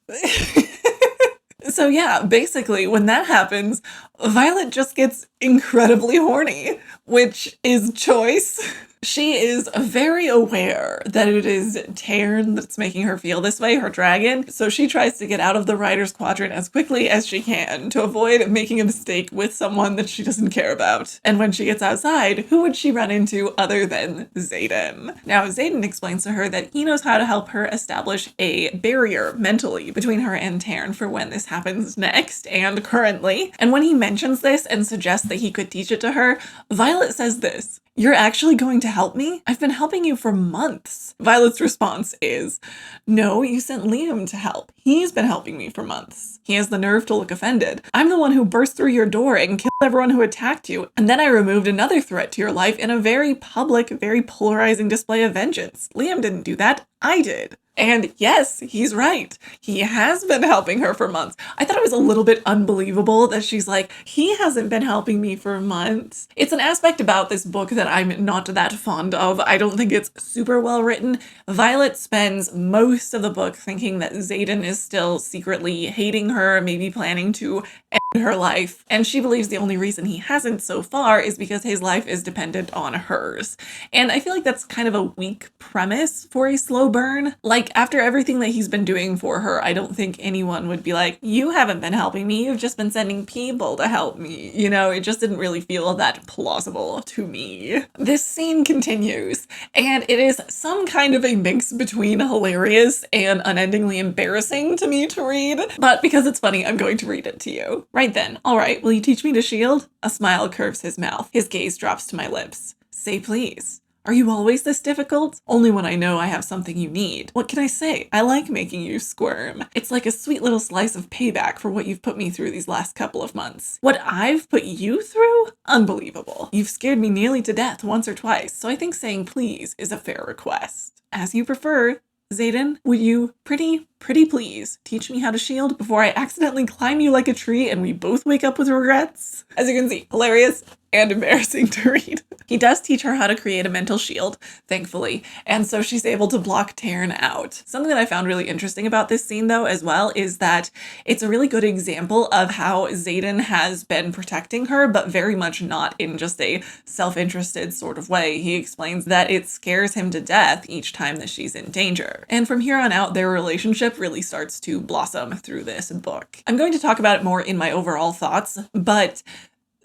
So yeah, basically, when that happens, Violet just gets incredibly horny, which is choice. She is very aware that it is Tairn that's making her feel this way, her dragon, so she tries to get out of the Rider's Quadrant as quickly as she can to avoid making a mistake with someone that she doesn't care about. And when she gets outside, who would she run into other than Xaden? Now, Xaden explains to her that he knows how to help her establish a barrier mentally between her and Tairn for when this happens next and currently. And when he mentions this and suggests that he could teach it to her, Violet says this: "You're actually going to help me? I've been helping you for months." Violet's response is, "No, you sent Liam to help. He's been helping me for months." He has the nerve to look offended. "I'm the one who burst through your door and killed everyone who attacked you, and then I removed another threat to your life in a very public, very polarizing display of vengeance. Liam didn't do that. I did." And yes, he's right. He has been helping her for months. I thought it was a little bit unbelievable that she's like, he hasn't been helping me for months. It's an aspect about this book that I'm not that fond of. I don't think it's super well written. Violet spends most of the book thinking that Xaden is still secretly hating her, maybe planning to end her life. And she believes the only reason he hasn't so far is because his life is dependent on hers. And I feel like that's kind of a weak premise for a slow burn. Like, after everything that he's been doing for her, I don't think anyone would be like, you haven't been helping me, you've just been sending people to help me. You know, it just didn't really feel that plausible to me. This scene continues, and it is some kind of a mix between hilarious and unendingly embarrassing to me to read. But because it's funny, I'm going to read it to you. Right then. All right, will you teach me to shield? A smile curves his mouth. His gaze drops to my lips. Say please. Are you always this difficult? Only when I know I have something you need. What can I say? I like making you squirm. It's like a sweet little slice of payback for what you've put me through these last couple of months. What I've put you through? Unbelievable. You've scared me nearly to death once or twice, so I think saying please is a fair request. As you prefer. Xaden, would you pretty please teach me how to shield before I accidentally climb you like a tree and we both wake up with regrets? As you can see, hilarious and embarrassing to read. He does teach her how to create a mental shield, thankfully, and so she's able to block Tairn out. Something that I found really interesting about this scene, though, as well, is that it's a really good example of how Xaden has been protecting her, but very much not in just a self-interested sort of way. He explains that it scares him to death each time that she's in danger. And from here on out, their relationship really starts to blossom through this book. I'm going to talk about it more in my overall thoughts, but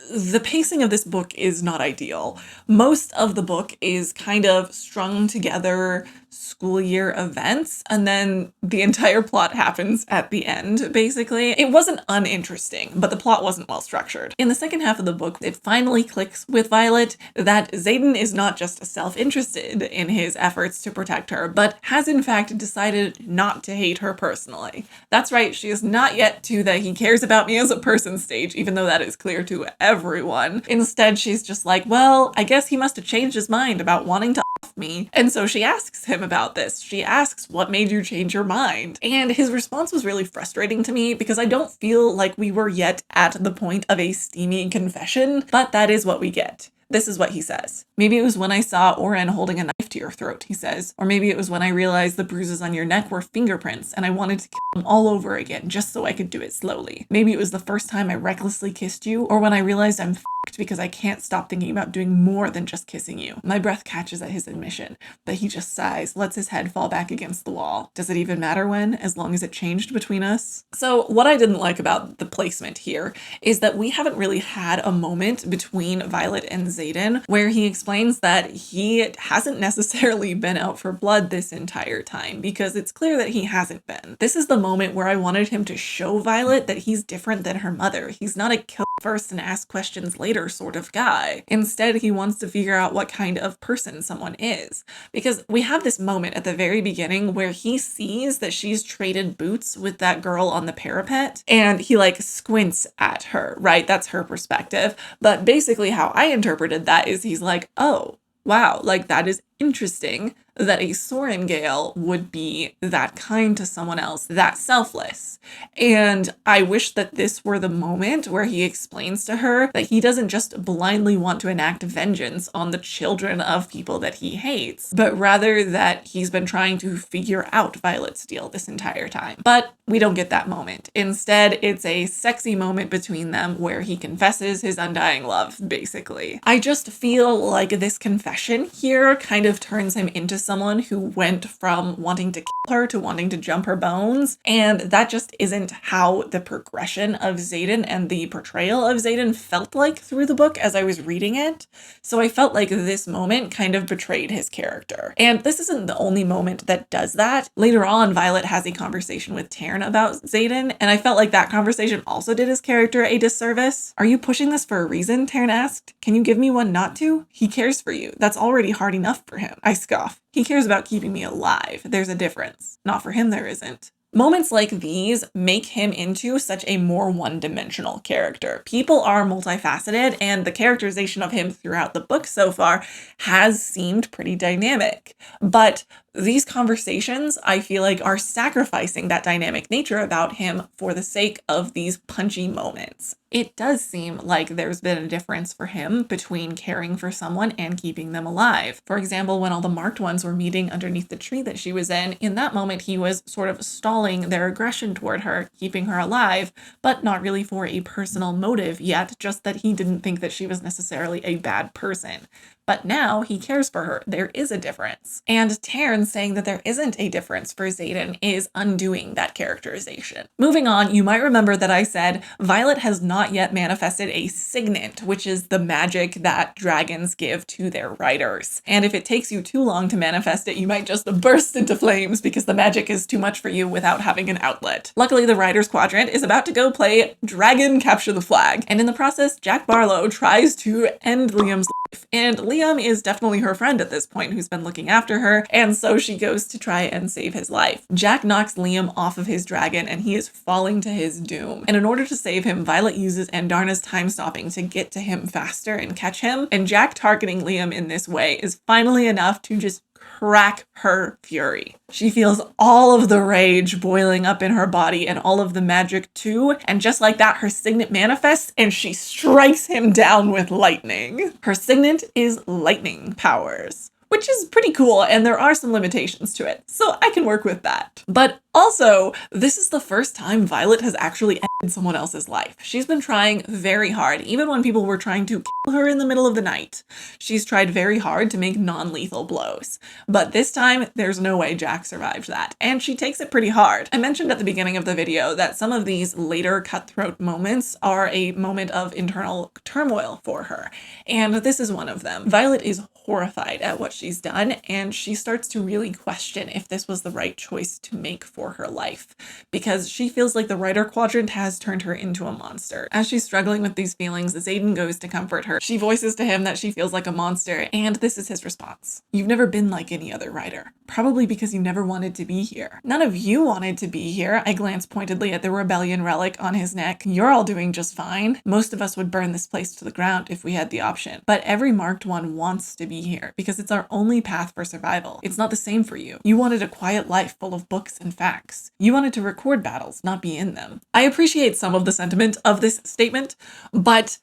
the pacing of this book is not ideal. Most of the book is kind of strung together school year events, and then the entire plot happens at the end, basically. It wasn't uninteresting, but the plot wasn't well structured. In the second half of the book, it finally clicks with Violet that Xaden is not just self-interested in his efforts to protect her, but has in fact decided not to hate her personally. That's right, she is not yet to the he cares about me as a person stage, even though that is clear to everyone. Instead, she's just like, well, I guess he must have changed his mind about wanting to off me. And so she asks him about this. She asks, what made you change your mind? And his response was really frustrating to me because I don't feel like we were yet at the point of a steamy confession, but that is what we get. This is what he says. Maybe it was when I saw Oren holding a knife knife to your throat, he says. Or maybe it was when I realized the bruises on your neck were fingerprints and I wanted to kill them all over again just so I could do it slowly. Maybe it was the first time I recklessly kissed you, or when I realized I'm f***ed because I can't stop thinking about doing more than just kissing you. My breath catches at his admission, but he just sighs, lets his head fall back against the wall. Does it even matter when, as long as it changed between us? So what I didn't like about the placement here is that we haven't really had a moment between Violet and Xaden where he explains that he hasn't necessarily been out for blood this entire time, because it's clear that he hasn't been. This is the moment where I wanted him to show Violet that he's different than her mother. He's not a kill first and ask questions later sort of guy. Instead, he wants to figure out what kind of person someone is. Because we have this moment at the very beginning where he sees that she's traded boots with that girl on the parapet, and he like squints at her, right? That's her perspective. But basically how I interpreted that is he's like, oh, wow, like that is interesting that a Sorrengail would be that kind to someone else, that selfless. And I wish that this were the moment where he explains to her that he doesn't just blindly want to enact vengeance on the children of people that he hates, but rather that he's been trying to figure out Violet's deal this entire time. But we don't get that moment. Instead, it's a sexy moment between them where he confesses his undying love, basically. I just feel like this confession here kind of turns him into someone who went from wanting to kill her to wanting to jump her bones, and that just isn't how the progression of Xaden and the portrayal of Xaden felt like through the book as I was reading it. So I felt like this moment kind of betrayed his character. And this isn't the only moment that does that. Later on, Violet has a conversation with Tairn about Xaden, and I felt like that conversation also did his character a disservice. Are you pushing this for a reason? Tairn asked. Can you give me one not to? He cares for you. That's already hard enough for him. I scoff. He cares about keeping me alive. There's a difference. Not for him, there isn't. Moments like these make him into such a more one-dimensional character. People are multifaceted, and the characterization of him throughout the book so far has seemed pretty dynamic. But these conversations, I feel like, are sacrificing that dynamic nature about him for the sake of these punchy moments. It does seem like there's been a difference for him between caring for someone and keeping them alive. For example, when all the marked ones were meeting underneath the tree that she was in that moment he was sort of stalling their aggression toward her, keeping her alive, but not really for a personal motive yet, just that he didn't think that she was necessarily a bad person. But now he cares for her. There is a difference. And Tairn saying that there isn't a difference for Xaden is undoing that characterization. Moving on, you might remember that I said Violet has not yet manifested a signet, which is the magic that dragons give to their riders. And if it takes you too long to manifest it, you might just burst into flames because the magic is too much for you without having an outlet. Luckily, the Riders Quadrant is about to go play Dragon Capture the Flag. And in the process, Jack Barlow tries to end Liam's life. And Liam is definitely her friend at this point who's been looking after her, and so she goes to try and save his life. Jack knocks Liam off of his dragon and he is falling to his doom. And in order to save him, Violet uses Andarna's time stopping to get to him faster and catch him, and Jack targeting Liam in this way is finally enough to just crack her fury. She feels all of the rage boiling up in her body and all of the magic too, and just like that, her signet manifests and she strikes him down with lightning. Her signet is lightning powers, which is pretty cool, and there are some limitations to it, so I can work with that. But also, this is the first time Violet has actually ended someone else's life. She's been trying very hard, even when people were trying to kill her in the middle of the night. She's tried very hard to make non-lethal blows. But this time, there's no way Jack survived that, and she takes it pretty hard. I mentioned at the beginning of the video that some of these later cutthroat moments are a moment of internal turmoil for her, and this is one of them. Violet is horrified at what she's done, and she starts to really question if this was the right choice to make for her life, because she feels like the Rider Quadrant has turned her into a monster. As she's struggling with these feelings, Xaden goes to comfort her. She voices to him that she feels like a monster, and this is his response. You've never been like any other rider. Probably because you never wanted to be here. None of you wanted to be here. I glance pointedly at the rebellion relic on his neck. You're all doing just fine. Most of us would burn this place to the ground if we had the option, but every marked one wants to be be here because it's our only path for survival. It's not the same for you. You wanted a quiet life full of books and facts. You wanted to record battles, not be in them. I appreciate some of the sentiment of this statement, but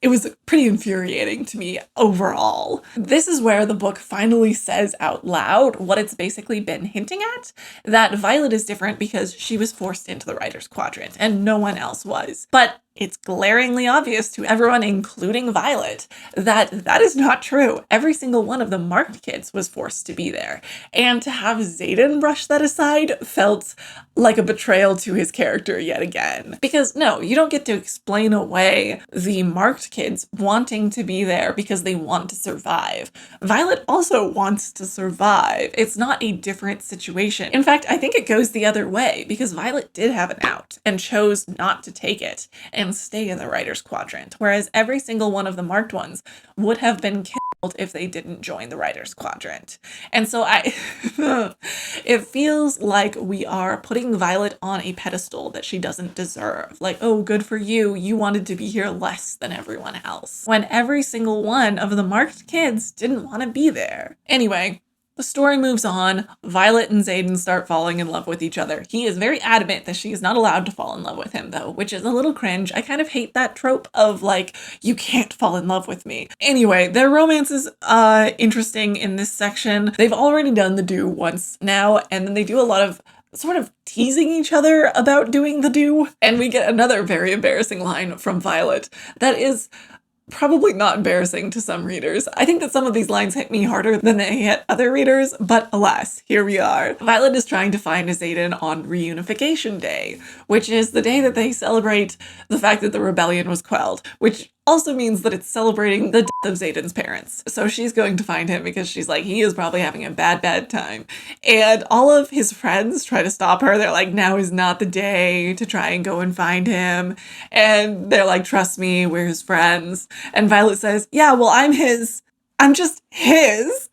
it was pretty infuriating to me overall. This is where the book finally says out loud what it's basically been hinting at, that Violet is different because she was forced into the writer's quadrant and no one else was. But it's glaringly obvious to everyone, including Violet, that that is not true. Every single one of the marked kids was forced to be there. And to have Xaden brush that aside felt like a betrayal to his character yet again. Because no, you don't get to explain away the marked kids wanting to be there because they want to survive. Violet also wants to survive. It's not a different situation. In fact, I think it goes the other way because Violet did have an out and chose not to take it and stay in the writer's quadrant, whereas every single one of the marked ones would have been killed if they didn't join the writer's quadrant. And so it feels like we are putting Violet on a pedestal that she doesn't deserve. Like, oh, good for you, you wanted to be here less than everyone else. When every single one of the marked kids didn't want to be there. Anyway, the story moves on. Violet and Xaden start falling in love with each other. He is very adamant that she is not allowed to fall in love with him, though, which is a little cringe. I kind of hate that trope of, like, you can't fall in love with me. Anyway, their romance is interesting in this section. They've already done the do once now, and then they do a lot of sort of teasing each other about doing the do. And we get another very embarrassing line from Violet that is probably not embarrassing to some readers. I think that some of these lines hit me harder than they hit other readers, but alas, here we are. Violet is trying to find Xaden on Reunification Day, which is the day that they celebrate the fact that the rebellion was quelled, which also means that it's celebrating the death of Xaden's parents. So she's going to find him because she's like, he is probably having a bad time. And all of his friends try to stop her. They're like, now is not the day to try and go and find him. And they're like, trust me, we're his friends. And Violet says, yeah, well, I'm just his.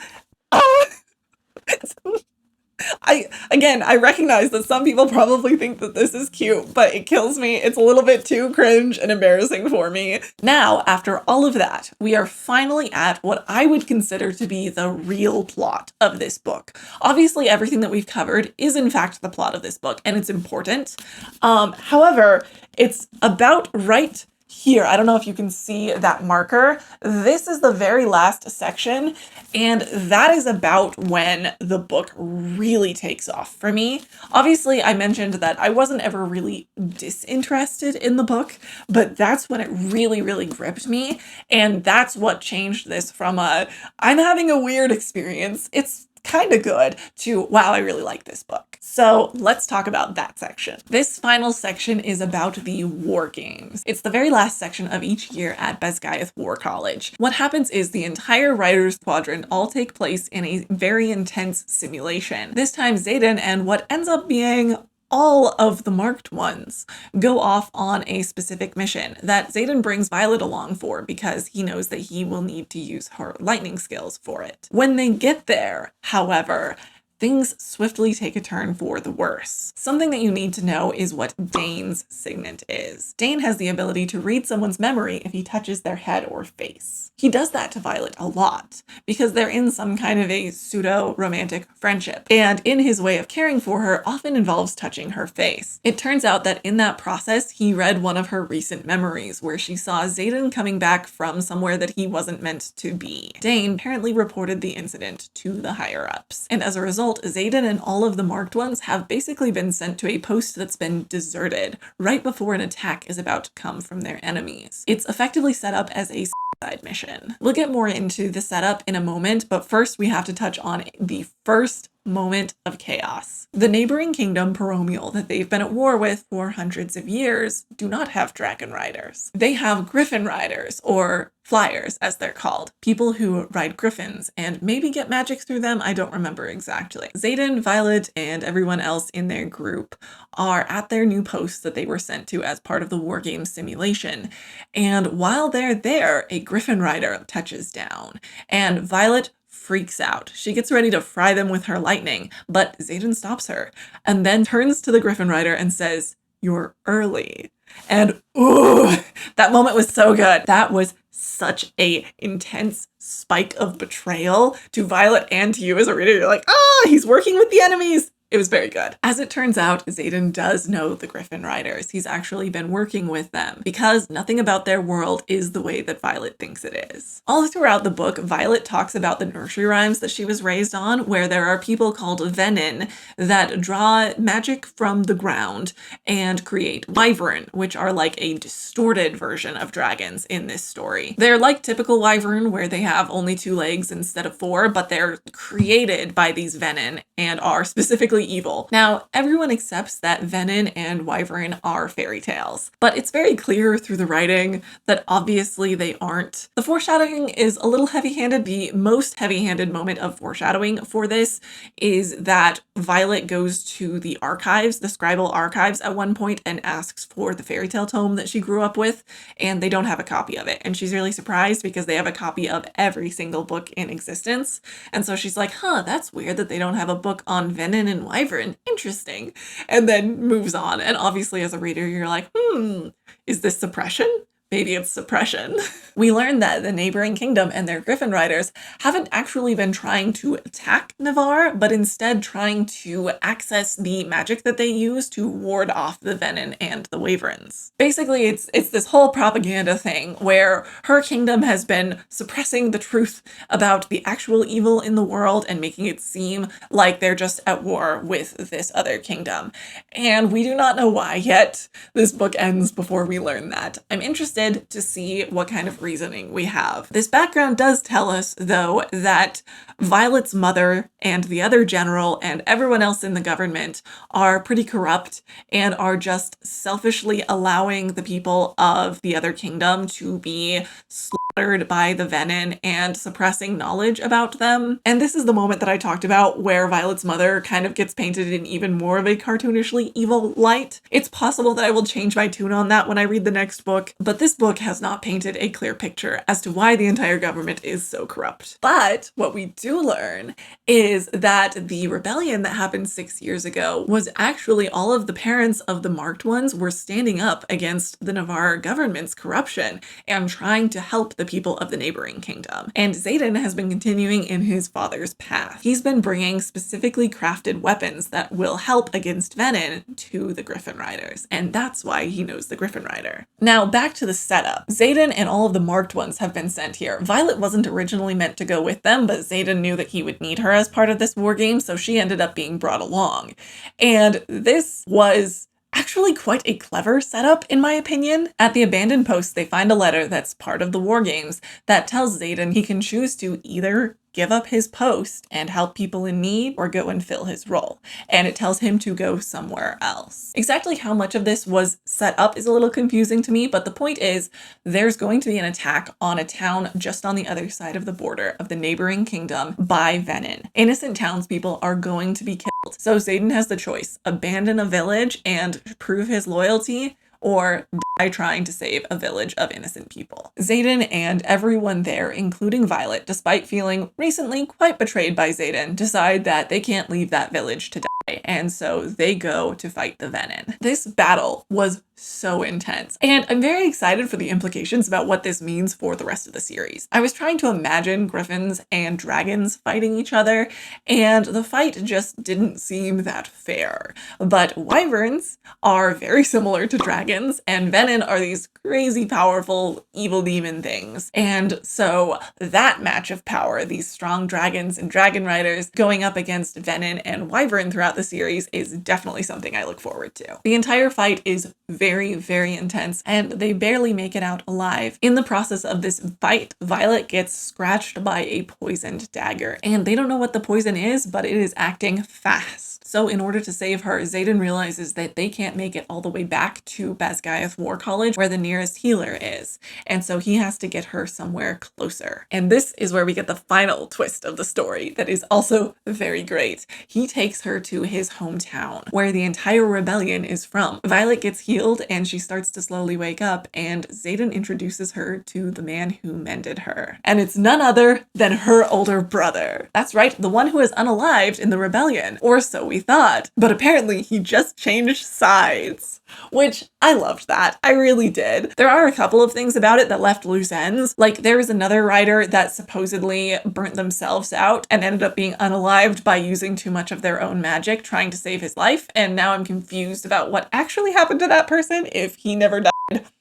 I recognize that some people probably think that this is cute, but it kills me. It's a little bit too cringe and embarrassing for me. Now, after all of that, we are finally at what I would consider to be the real plot of this book. Obviously, everything that we've covered is in fact the plot of this book, and it's important. However, it's about right here. I don't know if you can see that marker. This is the very last section, and that is about when the book really takes off for me. Obviously, I mentioned that I wasn't ever really disinterested in the book, but that's when it really, really gripped me, and that's what changed this from I'm having a weird experience, it's kind of good, to wow, I really like this book. So let's talk about that section. This final section is about the war games. It's the very last section of each year at Basgiath War College. What happens is the entire writer's quadrant all take place in a very intense simulation. This time Xaden and what ends up being all of the marked ones go off on a specific mission that Xaden brings Violet along for because he knows that he will need to use her lightning skills for it. When they get there, however, things swiftly take a turn for the worse. Something that you need to know is what Dain's signet is. Dain has the ability to read someone's memory if he touches their head or face. He does that to Violet a lot because they're in some kind of a pseudo-romantic friendship, and in his way of caring for her often involves touching her face. It turns out that in that process, he read one of her recent memories where she saw Xaden coming back from somewhere that he wasn't meant to be. Dain apparently reported the incident to the higher-ups, and as a result, Xaden and all of the marked ones have basically been sent to a post that's been deserted right before an attack is about to come from their enemies. It's effectively set up as a side mission. We'll get more into the setup in a moment, but first we have to touch on the first moment of chaos. The neighboring kingdom, Paromial, that they've been at war with for hundreds of years, do not have dragon riders. They have griffin riders, or flyers, as they're called. People who ride griffins and maybe get magic through them, I don't remember exactly. Xaden, Violet, and everyone else in their group are at their new posts that they were sent to as part of the war game simulation. And while they're there, a griffin rider touches down, and Violet freaks out. She gets ready to fry them with her lightning, but Xaden stops her and then turns to the griffin rider and says, "You're early." And ooh, that moment was so good. That was such a intense spike of betrayal to Violet and to you as a reader. You're like, he's working with the enemies. It was very good. As it turns out, Xaden does know the Griffin Riders. He's actually been working with them because nothing about their world is the way that Violet thinks it is. All throughout the book, Violet talks about the nursery rhymes that she was raised on, where there are people called Venin that draw magic from the ground and create wyvern, which are like a distorted version of dragons in this story. They're like typical wyvern, where they have only 2 legs instead of 4, but they're created by these Venin and are specifically evil. Now, everyone accepts that Venin and wyvern are fairy tales, but it's very clear through the writing that obviously they aren't. The foreshadowing is a little heavy-handed. The most heavy-handed moment of foreshadowing for this is that Violet goes to the archives, the scribal archives at one point, and asks for the fairy tale tome that she grew up with, and they don't have a copy of it. And she's really surprised because they have a copy of every single book in existence. And so she's like, that's weird that they don't have a book on Venin and wyvern. Interesting. And then moves on. And obviously as a reader, you're like, is this suppression? Maybe it's suppression. We learn that the neighboring kingdom and their Griffin Riders haven't actually been trying to attack Navarre, but instead trying to access the magic that they use to ward off the Venin and the Wyverns. Basically, it's this whole propaganda thing where her kingdom has been suppressing the truth about the actual evil in the world and making it seem like they're just at war with this other kingdom. And we do not know why yet. This book ends before we learn that. I'm interested to see what kind of reasoning we have. This background does tell us, though, that Violet's mother and the other general and everyone else in the government are pretty corrupt and are just selfishly allowing the people of the other kingdom to be slaughtered by the Venin and suppressing knowledge about them. And this is the moment that I talked about where Violet's mother kind of gets painted in even more of a cartoonishly evil light. It's possible that I will change my tune on that when I read the next book, but this book has not painted a clear picture as to why the entire government is so corrupt. But what we do learn is that the rebellion that happened 6 years ago was actually all of the parents of the marked ones were standing up against the Navarre government's corruption and trying to help the people of the neighboring kingdom. And Xaden has been continuing in his father's path. He's been bringing specifically crafted weapons that will help against Venin to the Griffin Riders, and that's why he knows the Griffin Rider. Now, back to the setup. Xaden and all of the marked ones have been sent here. Violet wasn't originally meant to go with them, but Xaden knew that he would need her as part of this war game, so she ended up being brought along. And this was actually quite a clever setup, in my opinion. At the abandoned post, they find a letter that's part of the war games that tells Xaden he can choose to either give up his post and help people in need or go and fill his role. And it tells him to go somewhere else. Exactly how much of this was set up is a little confusing to me, but the point is there's going to be an attack on a town just on the other side of the border of the neighboring kingdom by Venin. Innocent townspeople are going to be killed. So Xaden has the choice: abandon a village and prove his loyalty, or die trying to save a village of innocent people. Xaden and everyone there, including Violet, despite feeling recently quite betrayed by Xaden, decide that they can't leave that village to die, and so they go to fight the Venin. This battle was so intense, and I'm very excited for the implications about what this means for the rest of the series. I was trying to imagine griffins and dragons fighting each other, and the fight just didn't seem that fair. But wyverns are very similar to dragons, and Venin are these crazy powerful evil demon things. And so that match of power, these strong dragons and dragon riders going up against Venin and wyvern throughout the series, is definitely something I look forward to. The entire fight is very, very intense, and they barely make it out alive. In the process of this fight, Violet gets scratched by a poisoned dagger, and they don't know what the poison is, but it is acting fast. So in order to save her, Xaden realizes that they can't make it all the way back to Basgiath War College, where the nearest healer is, and so he has to get her somewhere closer. And this is where we get the final twist of the story that is also very great. He takes her to his hometown, where the entire rebellion is from. Violet gets healed, and she starts to slowly wake up, and Xaden introduces her to the man who mended her. And it's none other than her older brother. That's right, the one who is unalived in the rebellion, or so we thought. But apparently he just changed sides, which I loved that. I really did. There are a couple of things about it that left loose ends. Like there was another writer that supposedly burnt themselves out and ended up being unalived by using too much of their own magic trying to save his life. And now I'm confused about what actually happened to that person if he never died.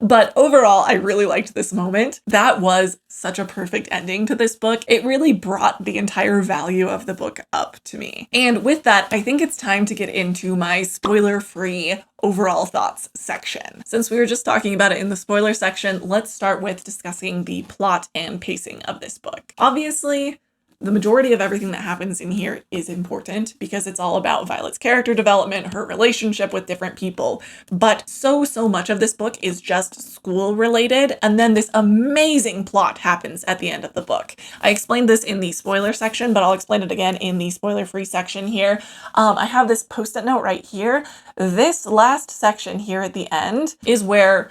But overall, I really liked this moment. That was such a perfect ending to this book. It really brought the entire value of the book up to me. And with that, I think it's time to get into my spoiler-free overall thoughts section. Since we were just talking about it in the spoiler section, let's start with discussing the plot and pacing of this book. Obviously, the majority of everything that happens in here is important because it's all about Violet's character development, her relationship with different people. But so much of this book is just school related. And then this amazing plot happens at the end of the book. I explained this in the spoiler section, but I'll explain it again in the spoiler-free section here. I have this post-it note right here. This last section here at the end is where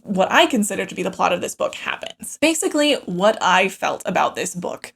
what I consider to be the plot of this book happens. Basically, what I felt about this book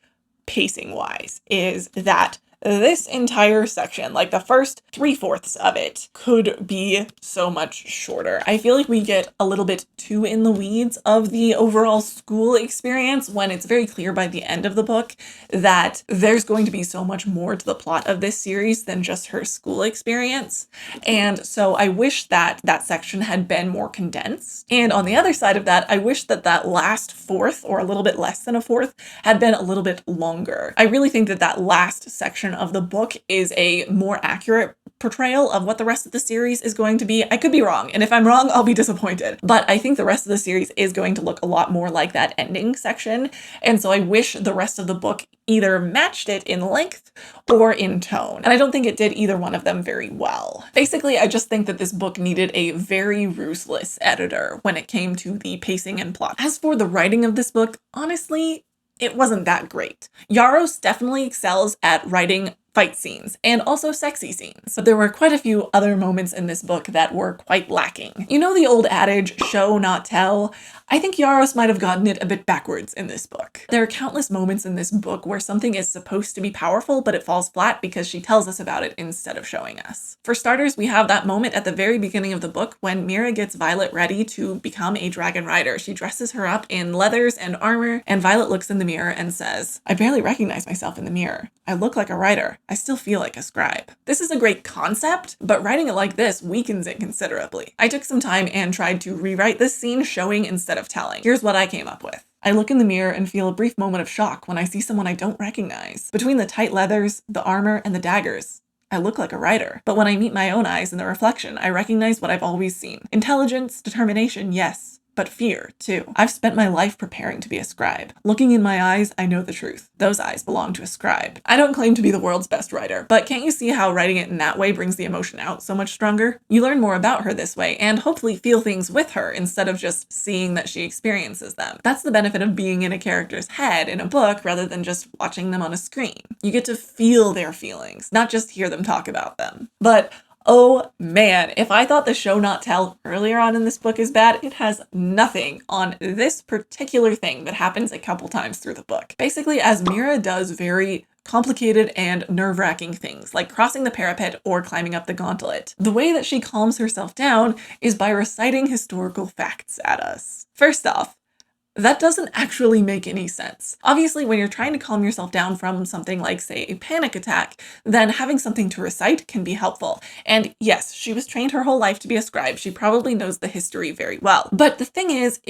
pacing wise is that this entire section, like the first 3/4 of it, could be so much shorter. I feel like we get a little bit too in the weeds of the overall school experience when it's very clear by the end of the book that there's going to be so much more to the plot of this series than just her school experience. And so I wish that that section had been more condensed. And on the other side of that, I wish that that last fourth, or a little bit less than a fourth, had been a little bit longer. I really think that that last section of the book is a more accurate portrayal of what the rest of the series is going to be. I could be wrong, and if I'm wrong, I'll be disappointed. But I think the rest of the series is going to look a lot more like that ending section, and so I wish the rest of the book either matched it in length or in tone. And I don't think it did either one of them very well. Basically, I just think that this book needed a very ruthless editor when it came to the pacing and plot. As for the writing of this book, honestly, it wasn't that great. Yaros definitely excels at writing fight scenes and also sexy scenes, but there were quite a few other moments in this book that were quite lacking. You know the old adage, show not tell? I think Yaros might have gotten it a bit backwards in this book. There are countless moments in this book where something is supposed to be powerful, but it falls flat because she tells us about it instead of showing us. For starters, we have that moment at the very beginning of the book when Mira gets Violet ready to become a dragon rider. She dresses her up in leathers and armor, and Violet looks in the mirror and says, "I barely recognize myself in the mirror. I look like a rider. I still feel like a scribe." This is a great concept, but writing it like this weakens it considerably. I took some time and tried to rewrite this scene showing instead of telling. Here's what I came up with. I look in the mirror and feel a brief moment of shock when I see someone I don't recognize. Between the tight leathers, the armor, and the daggers, I look like a rider. But when I meet my own eyes in the reflection, I recognize what I've always seen. Intelligence, determination, yes. But fear, too. I've spent my life preparing to be a scribe. Looking in my eyes, I know the truth. Those eyes belong to a scribe. I don't claim to be the world's best writer, but can't you see how writing it in that way brings the emotion out so much stronger? You learn more about her this way, and hopefully feel things with her instead of just seeing that she experiences them. That's the benefit of being in a character's head in a book rather than just watching them on a screen. You get to feel their feelings, not just hear them talk about them. But oh man, if I thought the show not tell earlier on in this book is bad, it has nothing on this particular thing that happens a couple times through the book. Basically, as Mira does very complicated and nerve-wracking things like crossing the parapet or climbing up the gauntlet, the way that she calms herself down is by reciting historical facts at us. First off, that doesn't actually make any sense. Obviously, when you're trying to calm yourself down from something like, say, a panic attack, then having something to recite can be helpful. And yes, she was trained her whole life to be a scribe. She probably knows the history very well. But the thing is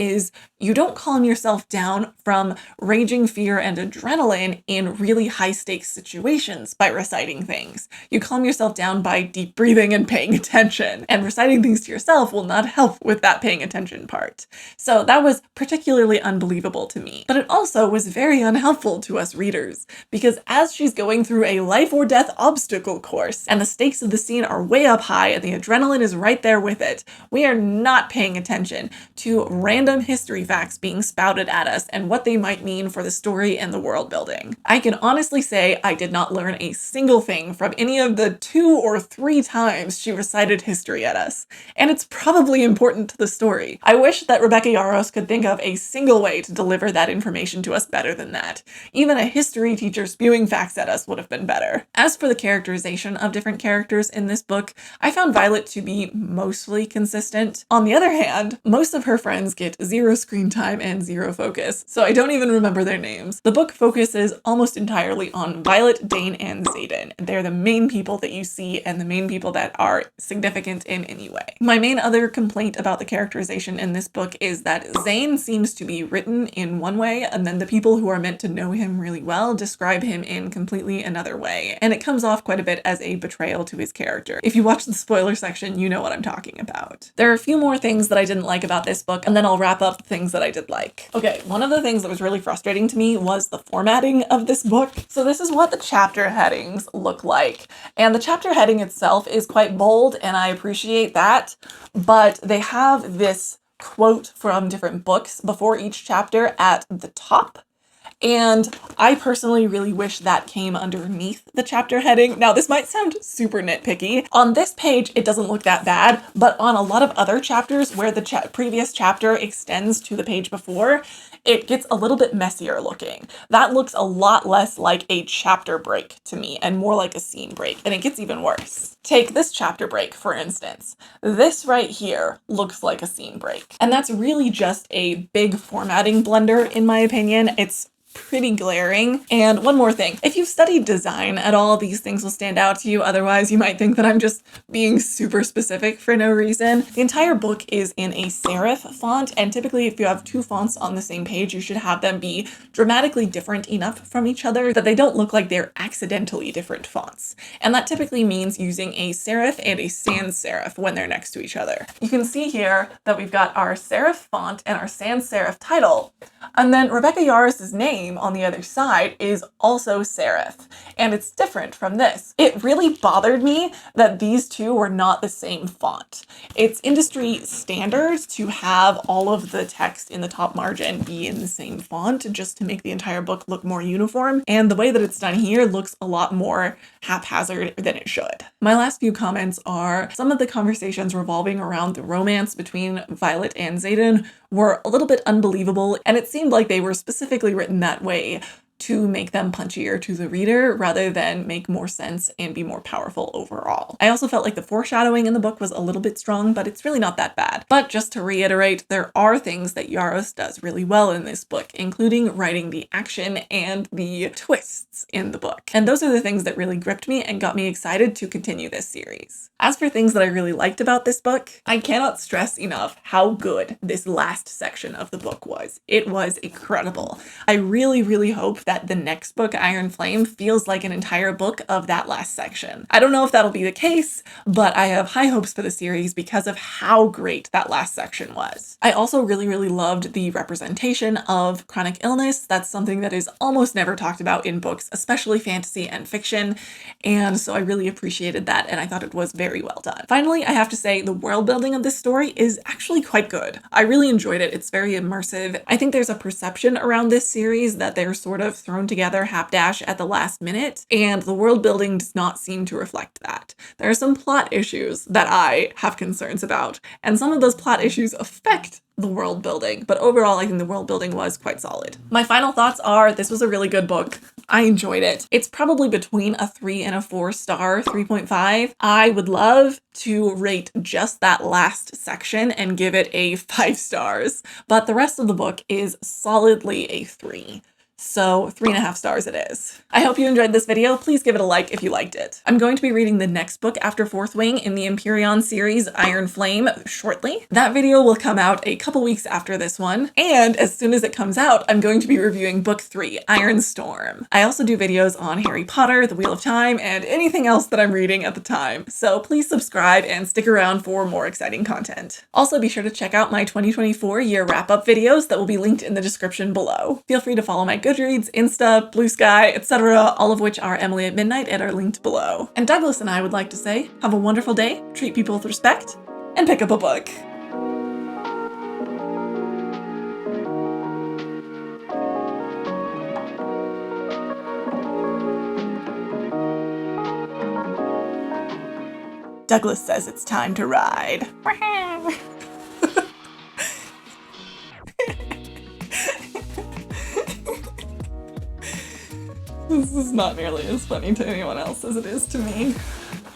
you don't calm yourself down from raging fear and adrenaline in really high-stakes situations by reciting things. You calm yourself down by deep breathing and paying attention. And reciting things to yourself will not help with that paying attention part. So that was particularly unbelievable to me. But it also was very unhelpful to us readers, because as she's going through a life or death obstacle course, and the stakes of the scene are way up high and the adrenaline is right there with it, we are not paying attention to random history facts being spouted at us and what they might mean for the story and the world building. I can honestly say I did not learn a single thing from any of the 2 or 3 times she recited history at us, and it's probably important to the story. I wish that Rebecca Yarros could think of a single single way to deliver that information to us better than that. Even a history teacher spewing facts at us would have been better. As for the characterization of different characters in this book, I found Violet to be mostly consistent. On the other hand, most of her friends get 0 screen time and 0 focus, so I don't even remember their names. The book focuses almost entirely on Violet, Dain, and Xaden. They're the main people that you see and the main people that are significant in any way. My main other complaint about the characterization in this book is that Xaden seems to be written in one way, and then the people who are meant to know him really well describe him in completely another way, and it comes off quite a bit as a betrayal to his character. If you watch the spoiler section, you know what I'm talking about. There are a few more things that I didn't like about this book, and then I'll wrap up the things that I did like. Okay, one of the things that was really frustrating to me was the formatting of this book. So this is what the chapter headings look like, and the chapter heading itself is quite bold, and I appreciate that, but they have this quote from different books before each chapter at the top. And I personally really wish that came underneath the chapter heading. Now, this might sound super nitpicky. On this page, it doesn't look that bad, but on a lot of other chapters where the previous chapter extends to the page before, it gets a little bit messier looking. That looks a lot less like a chapter break to me and more like a scene break, and it gets even worse. Take this chapter break, for instance. This right here looks like a scene break, and that's really just a big formatting blunder, in my opinion. It's pretty glaring. And one more thing, if you've studied design at all, these things will stand out to you. Otherwise, you might think that I'm just being super specific for no reason. The entire book is in a serif font, and typically if you have 2 fonts on the same page, you should have them be dramatically different enough from each other that they don't look like they're accidentally different fonts. And that typically means using a serif and a sans serif when they're next to each other. You can see here that we've got our serif font and our sans serif title, and then Rebecca Yaros's name on the other side is also serif, and it's different from this. It really bothered me that these two were not the same font. It's industry standard to have all of the text in the top margin be in the same font just to make the entire book look more uniform, and the way that it's done here looks a lot more haphazard than it should. My last few comments are some of the conversations revolving around the romance between Violet and Xaden were a little bit unbelievable, and it seemed like they were specifically written that way to make them punchier to the reader rather than make more sense and be more powerful overall. I also felt like the foreshadowing in the book was a little bit strong, but it's really not that bad. But just to reiterate, there are things that Yaros does really well in this book, including writing the action and the twists in the book. And those are the things that really gripped me and got me excited to continue this series. As for things that I really liked about this book, I cannot stress enough how good this last section of the book was. It was incredible. I really, really hope that the next book, Iron Flame, feels like an entire book of that last section. I don't know if that'll be the case, but I have high hopes for the series because of how great that last section was. I also really, really loved the representation of chronic illness. That's something that is almost never talked about in books, especially fantasy and fiction, and so I really appreciated that, and I thought it was very well done. Finally, I have to say the world building of this story is actually quite good. I really enjoyed it. It's very immersive. I think there's a perception around this series that they're sort of thrown together hapdash at the last minute, and the world building does not seem to reflect that. There are some plot issues that I have concerns about, and some of those plot issues affect the world building, but overall I think the world building was quite solid. My final thoughts are this was a really good book. I enjoyed it. It's probably between a 3 and a 4 star, 3.5. I would love to rate just that last section and give it a 5 stars, but the rest of the book is solidly a 3. So 3.5 stars it is. I hope you enjoyed this video. Please give it a like if you liked it. I'm going to be reading the next book after Fourth Wing in the Empyrean series, Iron Flame, shortly. That video will come out a couple weeks after this one, and as soon as it comes out, I'm going to be reviewing book 3, Iron Storm. I also do videos on Harry Potter, The Wheel of Time, and anything else that I'm reading at the time, so please subscribe and stick around for more exciting content. Also, be sure to check out my 2024 year wrap-up videos that will be linked in the description below. Feel free to follow my Goodreads, Insta, Blue Sky, etc., all of which are Emily at Midnight and are linked below. And Douglas and I would like to say, have a wonderful day, treat people with respect, and pick up a book. Douglas says it's time to ride. is not nearly as funny to anyone else as it is to me.